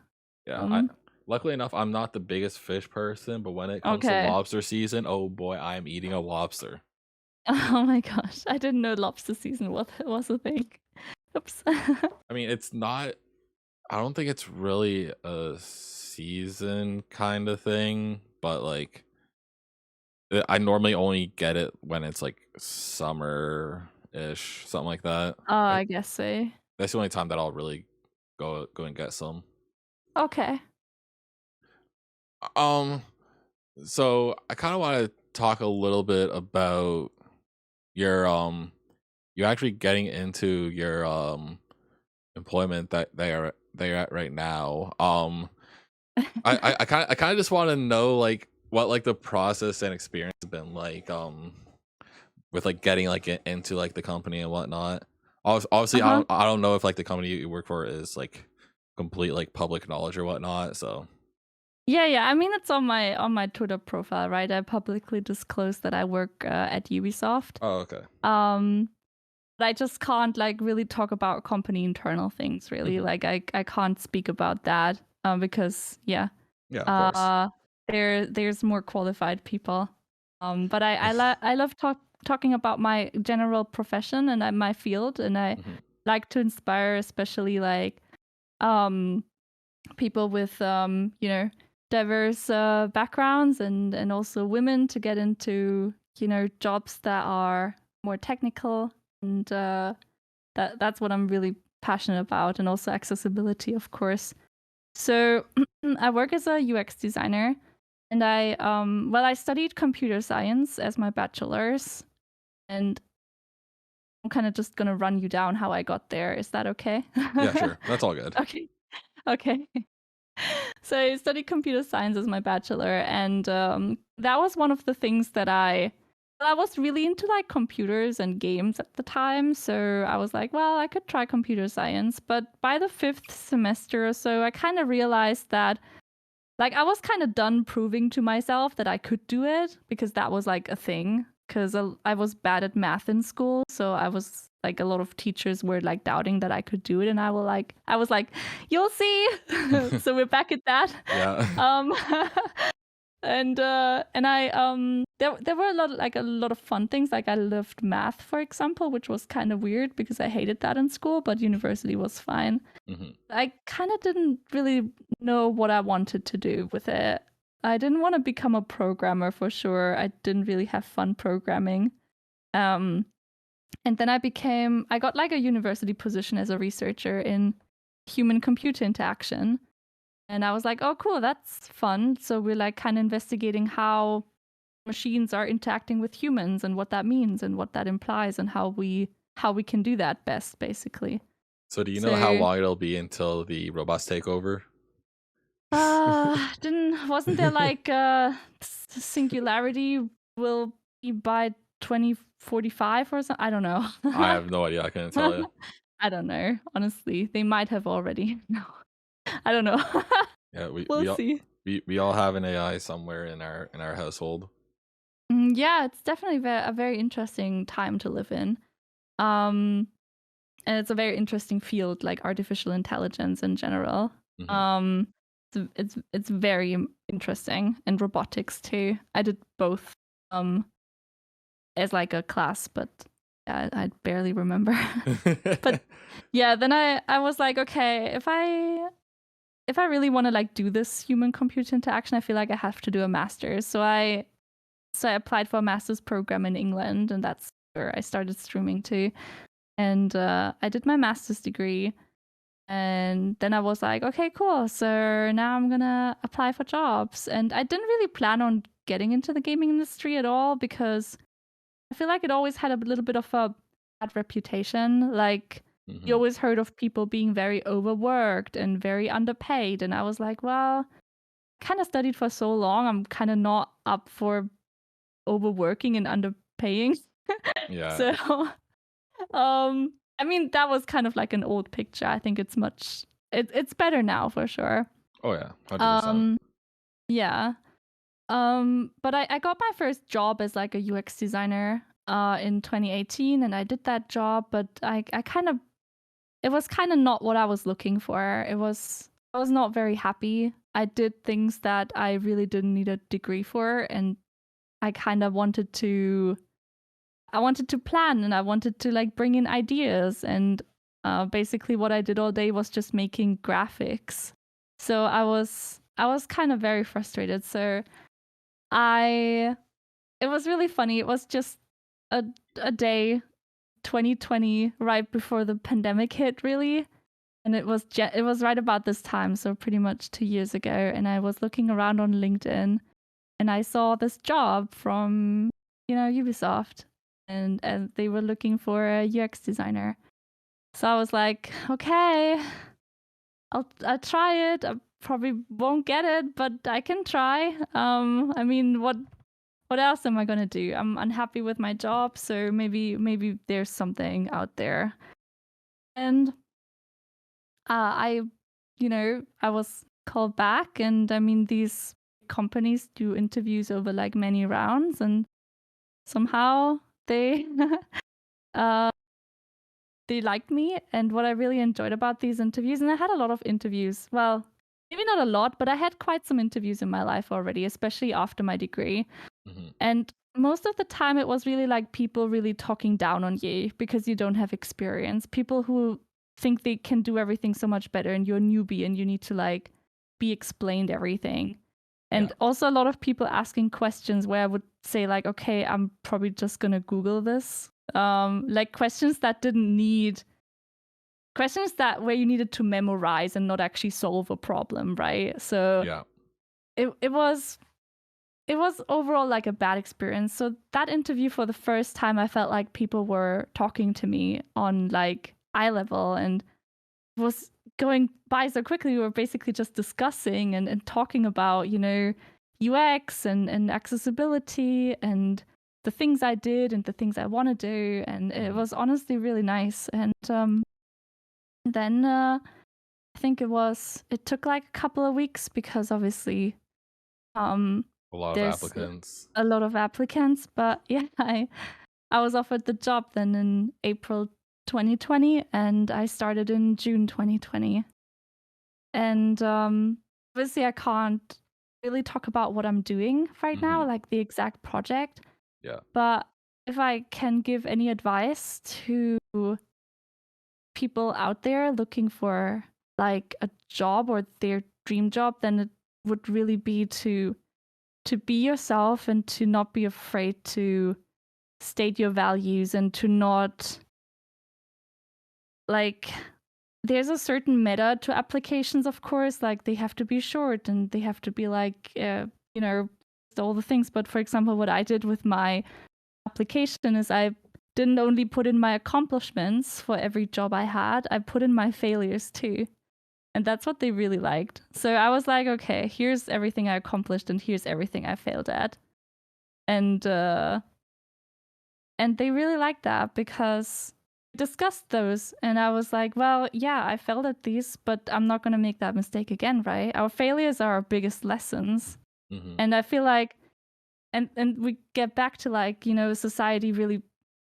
A: yeah. I
B: Um,
A: luckily enough, I'm not the biggest fish person, but when it comes to
B: okay.
A: lobster season, oh boy, I'm eating a lobster.
B: Oh my gosh, I didn't know lobster season was a thing. Oops.
A: I mean, it's not. I don't think it's really a season kind of thing, but like I normally only get it when it's like summer ish, something like that.
B: Oh,
A: I,
B: I guess so.
A: that's the only time that I'll really go and get some.
B: Okay.
A: Um, so I kind of want to talk a little bit about your you actually getting into your employment that they're at right now. I kind of just want to know like what like the process and experience has been like with like getting like into like the company and whatnot. Obviously,
B: Uh-huh.
A: I don't know if like the company you work for is like complete like public knowledge or whatnot. So
B: Yeah, yeah. I mean, it's on my Twitter profile, right? I publicly disclosed that I work at Ubisoft.
A: oh okay,
B: Um, but I just can't like really talk about company internal things, really.
A: hmm
B: Like I can't speak about that because yeah,
A: yeah, of course,
B: uh, there's more qualified people. But I love talking about my general profession and my field, and I
A: hmm
B: like to inspire, especially like um people with you know diverse backgrounds and also women to get into jobs that are more technical and that's what I'm really passionate about, and also accessibility, of course. So I work as a UX designer, and I studied computer science as my bachelor's, and I'm kind of just gonna run you down how I got there. Is that okay?
A: yeah, sure, that's all good.
B: Okay. Okay. So I studied computer science as my bachelor, and that was one of the things that I was really into like computers and games at the time. So I was like, well, I could try computer science. But by the 5th semester or so, I kind of realized that like I was kind of done proving to myself that I could do it, because that was like a thing. Because I was bad at math in school, so I was like, a lot of teachers were like doubting that I could do it, and I was like, you'll see. So we're back at that.
A: Yeah.
B: Um, and I there were a lot of fun things. Like I loved math, for example, which was kind of weird because I hated that in school, but university was fine.
A: hmm
B: I kind of didn't really know what I wanted to do with it. I didn't want to become a programmer for sure. I didn't really have fun programming. And then I got like a university position as a researcher in human computer interaction. And I was like, oh, cool, that's fun. So we're like kind of investigating how machines are interacting with humans and what that means and what that implies and how we can do that best, basically.
A: So do you know how long it'll be until the robots take over?
B: Wasn't there like singularity will be by 2045 or something? I don't know.
A: I have no idea. I couldn't tell you.
B: I don't know. Honestly, they might have already. No, I don't know.
A: Yeah,
B: We'll see.
A: we all have an AI somewhere in our household.
B: Yeah, it's definitely a very interesting time to live in. And it's a very interesting field, like artificial intelligence in general.
A: Mhm.
B: It's very interesting, and robotics too. I did both as like a class, but yeah, I barely remember. But yeah, then I was like, okay, if I really want to like do this human computer interaction, I feel like I have to do a master's. So I applied for a master's program in England, and that's where I started streaming too. And I did my master's degree, and then I was like, okay, cool. So now I'm gonna apply for jobs. And I didn't really plan on getting into the gaming industry at all, because I feel like it always had a little bit of a bad reputation. Like you
A: Mhm.
B: always heard of people being very overworked and very underpaid. And I was like, well, kind of studied for so long, I'm kind of not up for overworking and underpaying.
A: Yeah.
B: So I mean, that was kind of like an old picture. I think it's better now for sure.
A: Oh yeah, 100%.
B: Yeah. But I got my first job as like a UX designer in 2018, and I did that job, but I kind of it was kind of not what I was looking for. I was not very happy. I did things that I really didn't need a degree for, and I kind of wanted to plan, and I wanted to like bring in ideas, and basically what I did all day was just making graphics. So I was kind of very frustrated. So it was really funny. It was just a day, 2020, right before the pandemic hit, really. And it was right about this time, so pretty much 2 years ago. And I was looking around on LinkedIn, and I saw this job from Ubisoft, and they were looking for a UX designer. So I was like, okay, I'll try it. I probably won't get it, but I can try. I mean, what else am I gonna do? I'm unhappy with my job, so maybe there's something out there. And I was called back, and I mean, these companies do interviews over like many rounds, and somehow they uh, they liked me. And what I really enjoyed about these interviews, and I had a lot of interviews. Well, maybe not a lot, but I had quite some interviews in my life already, especially after my degree.
A: Mhm.
B: And most of the time, it was really like people really talking down on you because you don't have experience. People who think they can do everything so much better, and you're a newbie and you need to like be explained everything. And
A: Yeah.
B: also a lot of people asking questions where I would say like, okay, I'm probably just gonna Google this. Like questions that where you needed to memorize and not actually solve a problem, right? So
A: Yeah.
B: it was overall like a bad experience. So that interview, for the first time, I felt like people were talking to me on like eye level, and was going by so quickly, we were basically just discussing and talking about, UX and accessibility and the things I did and the things I want to do. And it was honestly really nice. And then I think it took like a couple of weeks because obviously
A: a lot of
B: there's
A: applicants.
B: a lot of applicants. But yeah, I was offered the job then in April 2020 and I started in June 2020. And obviously I can't really talk about what I'm doing right now, like the exact project.
A: Yeah.
B: But if I can give any advice to people out there looking for like a job or their dream job, then it would really be to be yourself and to not be afraid to state your values and to not like there's a certain meta to applications, of course, like they have to be short and they have to be like all the things. But for example, what I did with my application is I didn't only put in my accomplishments for every job I had, I put in my failures too. And that's what they really liked. So I was like, okay, here's everything I accomplished and here's everything I failed at. And they really liked that because we discussed those. And I was like, well, yeah, I failed at these, but I'm not going to make that mistake again, right? Our failures are our biggest lessons. And I feel like, and we get back to like, society really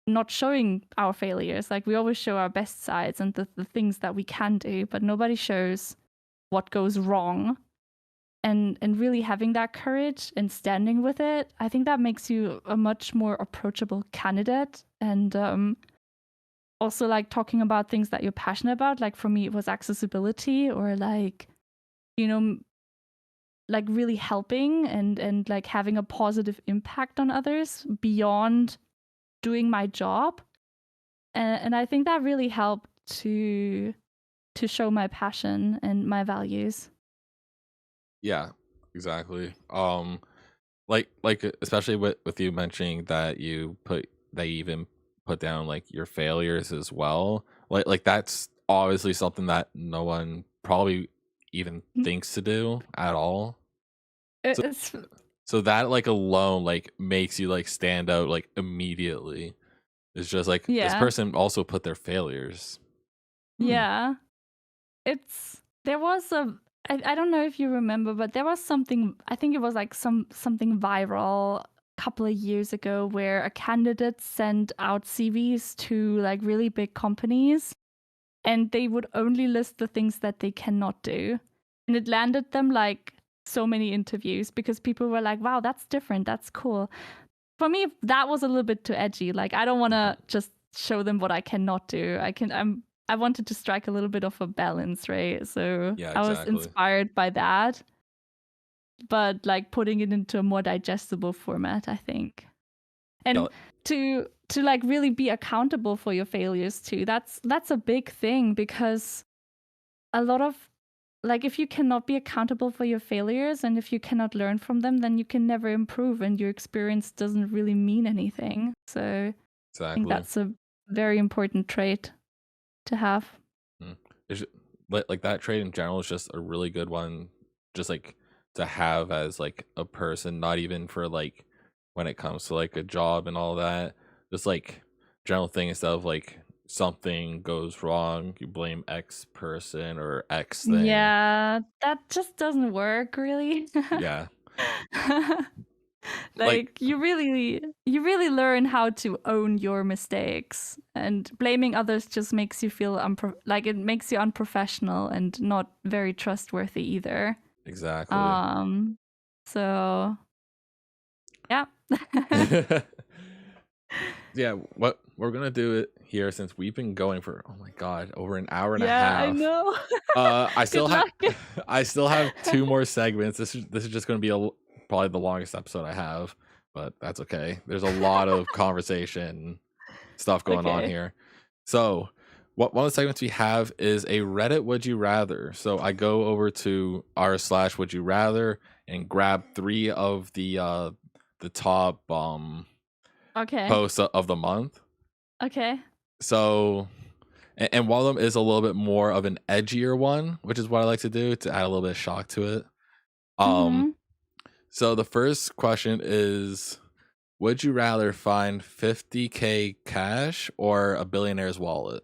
B: not showing our failures. Like we always show our best sides and the things that we can do, but nobody shows what goes wrong. And really having that courage and standing with it, I think that makes you a much more approachable candidate. And also like talking about things that you're passionate about. Like for me, it was accessibility or like, like really helping and like having a positive impact on others beyond doing my job. And I think that really helped to show my passion and my values.
A: Yeah, exactly. Like especially with you mentioning that you even put down like your failures as well. Like that's obviously something that no one probably even thinks to do at all. So that like alone like makes you like stand out like immediately. It's just like this person also put their failures.
B: Yeah. There was I don't know if you remember, but there was something, I think it was like something viral a couple of years ago where a candidate sent out CVs to like really big companies and they would only list the things that they cannot do. And it landed them like so many interviews because people were like, wow, that's different. That's cool. For me, that was a little bit too edgy. Like, I don't want to just show them what I cannot do. I wanted to strike a little bit of a balance, right? So
A: yeah, exactly.
B: I was inspired by that, but like putting it into a more digestible format, I think. And to like really be accountable for your failures too. That's a big thing because a lot of like if you cannot be accountable for your failures and if you cannot learn from them, then you can never improve and your experience doesn't really mean anything. So I think that's a very important trait to have.
A: Like that trait in general is just a really good one, just like to have as like a person, not even for like when it comes to like a job and all that, just like general thing instead of like something goes wrong, you blame X person or X thing.
B: Yeah, that just doesn't work really.
A: Yeah.
B: Like you really learn how to own your mistakes, and blaming others just makes you feel it makes you unprofessional and not very trustworthy either.
A: Exactly.
B: So yeah.
A: Yeah, what we're gonna do it here since we've been going for over an hour and a half.
B: Yeah, I know.
A: I still have 2 more segments. This is just gonna be probably the longest episode I have, but that's okay. There's a lot of conversation stuff going on here. So one of the segments we have is a Reddit Would You Rather. So I go over to r/Would You Rather and grab 3 of the top posts of the month.
B: Okay.
A: So And one of them is a little bit more of an edgier one, which is what I like to do to add a little bit of shock to it. So the first question is, would you rather find 50K cash or a billionaire's wallet?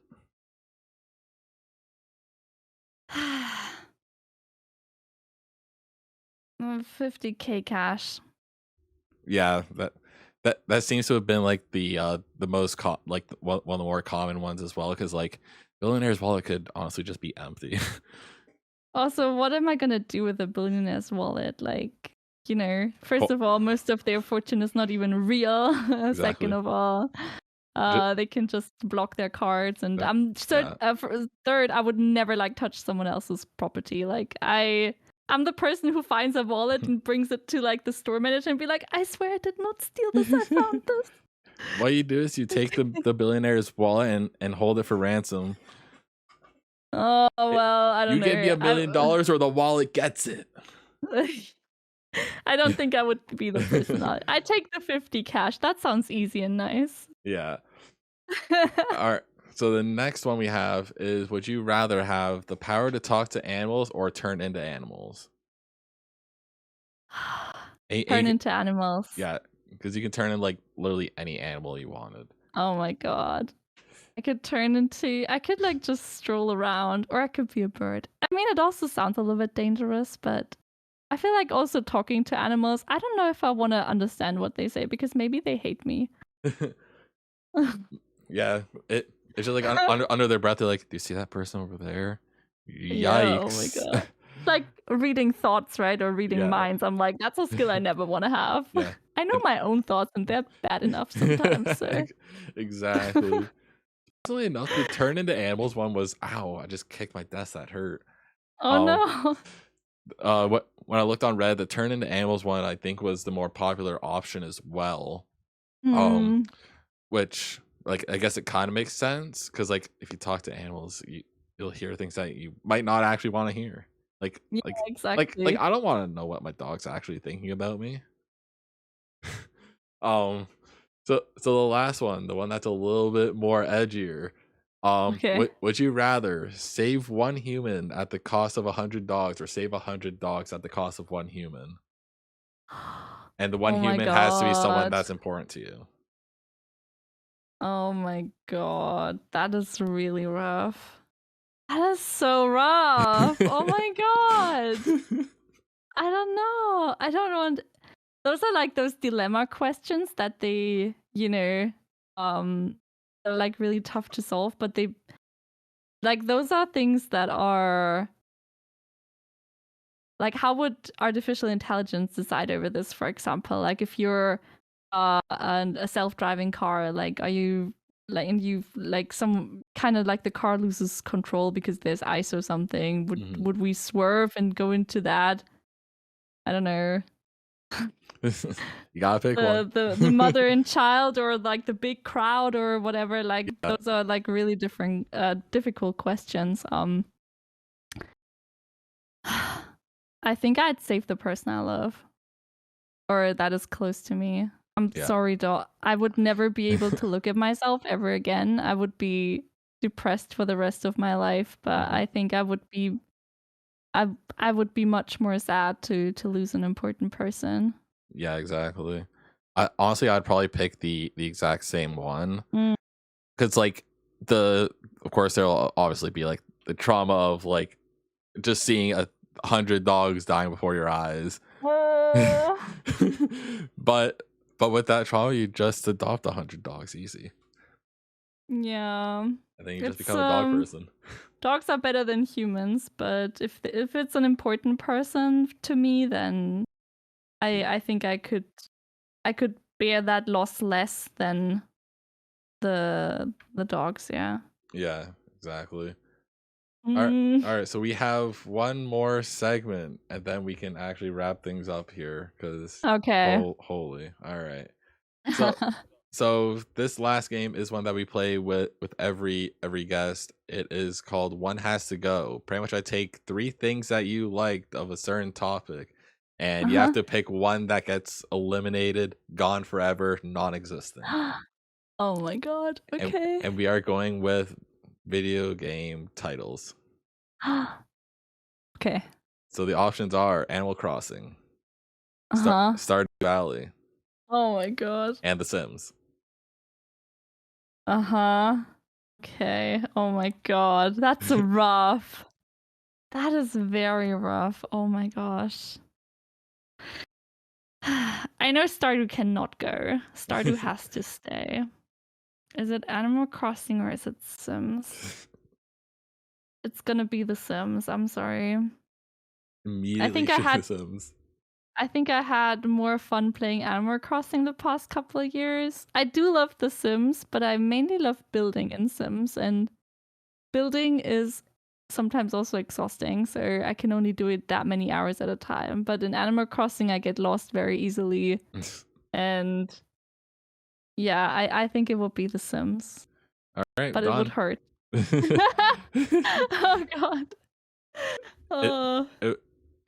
B: 50K cash.
A: Yeah, that seems to have been like the most one of the more common ones as well, because like billionaire's wallet could honestly just be empty.
B: Also, what am I gonna do with a billionaire's wallet? Like, first of all, most of their fortune is not even real.
A: Exactly.
B: Second of all, they can just block their cards, and third, I would never like touch someone else's property. Like I'm the person who finds a wallet and brings it to like the store manager and be like, I swear I did not steal this. I found this.
A: What you do is you take the billionaire's wallet and hold it for ransom.
B: Oh, well, I don't know.
A: You give me $1 million or the wallet gets it.
B: I don't think I would be the person. I take the 50 cash. That sounds easy and nice.
A: Yeah. All right. So the next one we have is, would you rather have the power to talk to animals or turn into animals?
B: Turn into animals.
A: Yeah, because you can turn in like literally any animal you wanted.
B: Oh my god. I could like just stroll around, or I could be a bird. I mean, it also sounds a little bit dangerous, but I feel like also talking to animals, I don't know if I want to understand what they say, because maybe they hate me.
A: Yeah, it's just like under their breath, they're like, do you see that person over there? Yikes.
B: Yeah, oh my god. It's like reading thoughts, right? Or reading minds. I'm like, that's a skill I never want to have. Yeah. I know my own thoughts, and they're bad enough sometimes. So.
A: Exactly. Personally enough, the turn into animals one was, ow, I just kicked my desk, that hurt.
B: Oh no.
A: When I looked on Reddit, the turn into animals one I think was the more popular option as well. Which, like, I guess it kind of makes sense, because like if you talk to animals, you'll hear things that you might not actually want to hear. Like,
B: exactly.
A: Like I don't want to know what my dog's actually thinking about me. So the last one, the one that's a little bit more edgier.
B: Okay.
A: Would you rather save one human at the cost of 100 dogs, or save 100 dogs at the cost of one human? And the one human has to be someone that's important to you.
B: Oh my god, that is really rough. That is so rough. Oh my god. I don't know. I don't know. Those are like those dilemma questions that they, are like really tough to solve, but they, like, those are things that are like, how would artificial intelligence decide over this, for example? Like, if you're a self-driving car, like, are you like, and you've like some kind of like the car loses control because there's ice or something, would we swerve and go into that? I don't know.
A: You gotta pick one.
B: The mother and child, or like the big crowd, or whatever. Like, those are like really different difficult questions. I think I'd save the person I love, or that is close to me. I'm sorry, though. I would never be able to look at myself ever again. I would be depressed for the rest of my life, but I think I would be much more sad to lose an important person.
A: Yeah, exactly. Honestly, I'd probably pick the exact same one, because like of course there'll obviously be like the trauma of like just seeing 100 dogs dying before your eyes. But with that trauma, you just adopt 100 dogs easy.
B: Yeah.
A: I think you just become a dog person.
B: Dogs are better than humans, but if it's an important person to me, then I think I could bear that loss less than the dogs. Yeah.
A: Yeah, exactly. All right. So we have one more segment, and then we can actually wrap things up here. Because holy, all right. So this last game is one that we play with every guest. It is called One Has to Go. Pretty much, I take 3 things that you liked of a certain topic, and you have to pick one that gets eliminated, gone forever, non-existent.
B: Oh my god. Okay.
A: And we are going with video game titles.
B: Okay.
A: So the options are Animal Crossing,
B: Uh-huh.
A: Stardew Valley,
B: Oh my god.
A: and The Sims.
B: Uh-huh. Okay. Oh my god. That's rough. That is very rough. Oh my gosh. I know Stardew cannot go. Stardew has to stay. Is it Animal Crossing or is it Sims? It's gonna be The Sims. I'm sorry.
A: Immediately
B: I had
A: The Sims.
B: I think I had more fun playing Animal Crossing the past couple of years. I do love The Sims, but I mainly love building in Sims, and building is sometimes also exhausting, so I can only do it that many hours at a time. But in Animal Crossing, I get lost very easily, and yeah, I think it would be The Sims.
A: All right,
B: but
A: done.
B: It would hurt. Oh god. Oh.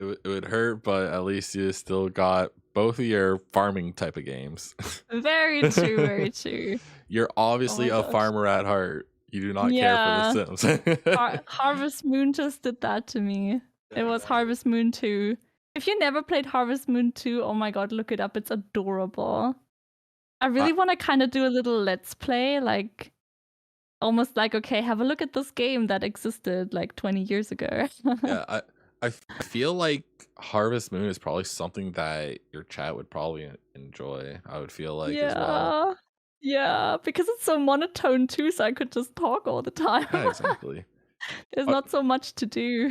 A: It would hurt, but at least you still got both of your farming type of games.
B: Very true, very true.
A: You're obviously a farmer at heart. You do not care for The Sims.
B: Harvest Moon just did that to me. It was Harvest Moon 2. If you never played Harvest Moon 2, oh my god, look it up. It's adorable. I really want to kind of do a little let's play, like almost like, okay, have a look at this game that existed like 20 years ago.
A: Yeah, I feel like Harvest Moon is probably something that your chat would probably enjoy. I would feel like as well.
B: Yeah, because it's so monotone too, so I could just talk all the time.
A: Yeah, exactly.
B: There's not so much to do.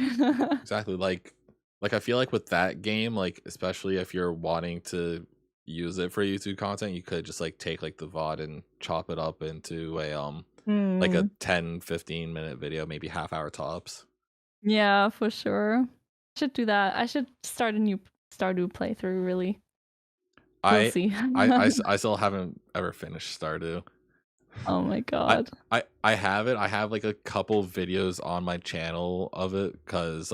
A: Exactly. Like I feel like with that game, like especially if you're wanting to use it for YouTube content, you could just like take like the VOD and chop it up into a like a 10-15 minute video, maybe half hour tops.
B: Yeah, for sure. I should do that. I should start a new Stardew playthrough, really. We'll see.
A: I still haven't ever finished Stardew.
B: Oh my god.
A: I have it. I have like a couple videos on my channel of it because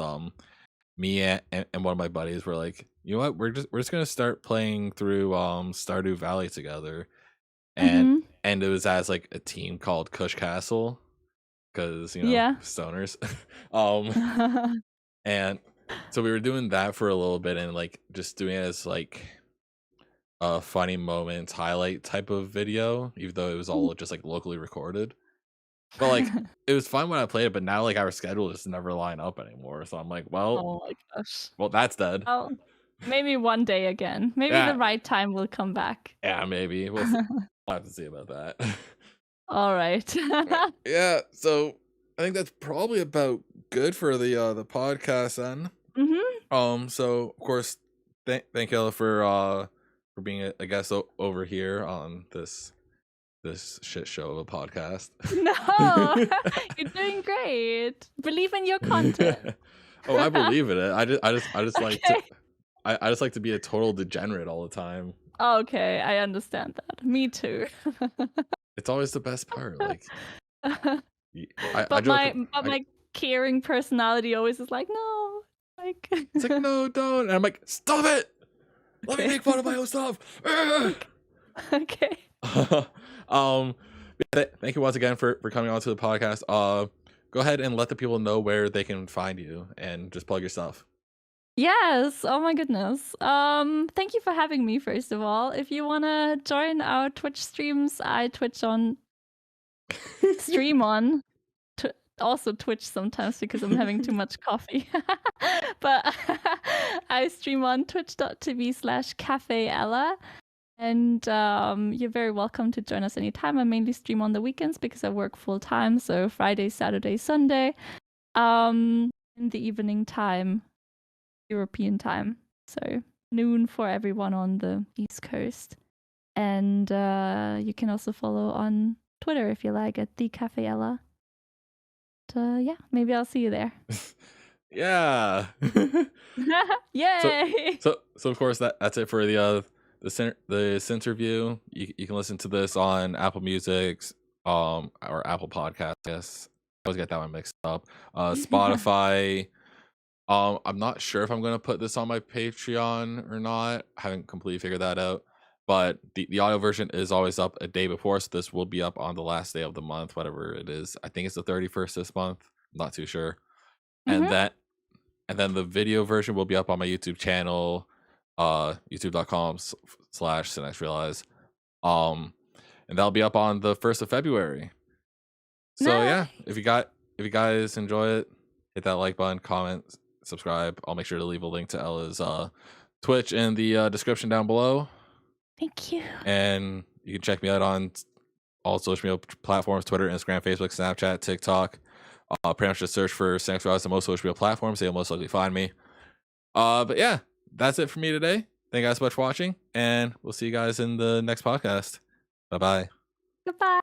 A: me and one of my buddies were like, you know what, we're just gonna start playing through Stardew Valley together. And and it was as like a team called Kush Castle because, you know, stoners. And so we were doing that for a little bit and like just doing it as like a funny moments highlight type of video, even though it was all just like locally recorded. But like it was fun when I played it, but now like our schedule just never line up anymore. So I'm like, well,
B: oh my gosh.
A: Well, that's dead.
B: Oh, maybe one day again. Maybe the right time will come back.
A: Yeah, maybe. We'll have to see about that.
B: All right.
A: Yeah, so I think that's probably about good for the podcast then. So of course, thank you for being a guest over here on this shit show of a podcast.
B: No, you're doing great. Believe in your content.
A: Oh, I believe in it. I just like to I just like to be a total degenerate all the time.
B: Okay, I understand that. Me too.
A: It's always the best part. Like,
B: my caring personality always is like, no, like
A: it's like no, don't. And I'm like, stop it. Let me make fun of my own stuff.
B: Okay.
A: Thank you once again for coming on to the podcast. Go ahead and let the people know where they can find you and just plug your stuff.
B: Yes. Oh my goodness. Thank you for having me, first of all. If you want to join our Twitch streams, I stream on also Twitch sometimes because I'm having too much coffee. But I stream on twitch.tv/CafeEla. And you're very welcome to join us anytime. I mainly stream on the weekends because I work full time, so Friday, Saturday, Sunday, in the evening time, European time, so noon for everyone on the East Coast. And you can also follow on Twitter if you like at the CafeEla. Yeah, maybe I'll see you there.
A: Yeah.
B: Yay!
A: So of course that's it for the Sinterview. You can listen to this on Apple Music, or Apple Podcasts. Yes, I always get that one mixed up. Spotify. I'm not sure if I'm gonna put this on my Patreon or not. I haven't completely figured that out. but the audio version is always up a day before, so this will be up on the last day of the month, whatever it is. I think it's the 31st this month. I'm not too sure.
B: Mhm.
A: And then the video version will be up on my YouTube channel, youtube.com/SynexRealize. And that'll be up on the 1st of February. So yeah, if you guys enjoy it, hit that like button, comment, subscribe. I'll make sure to leave a link to Ella's Twitch in the description down below.
B: Thank you.
A: And you can check me out on all social media platforms: Twitter, Instagram, Facebook, Snapchat, TikTok. Pretty much just search for CynexRealize on most social media platforms. They'll most likely find me. But yeah, that's it for me today. Thank you guys so much for watching, and we'll see you guys in the next podcast. Bye-bye.
B: Goodbye.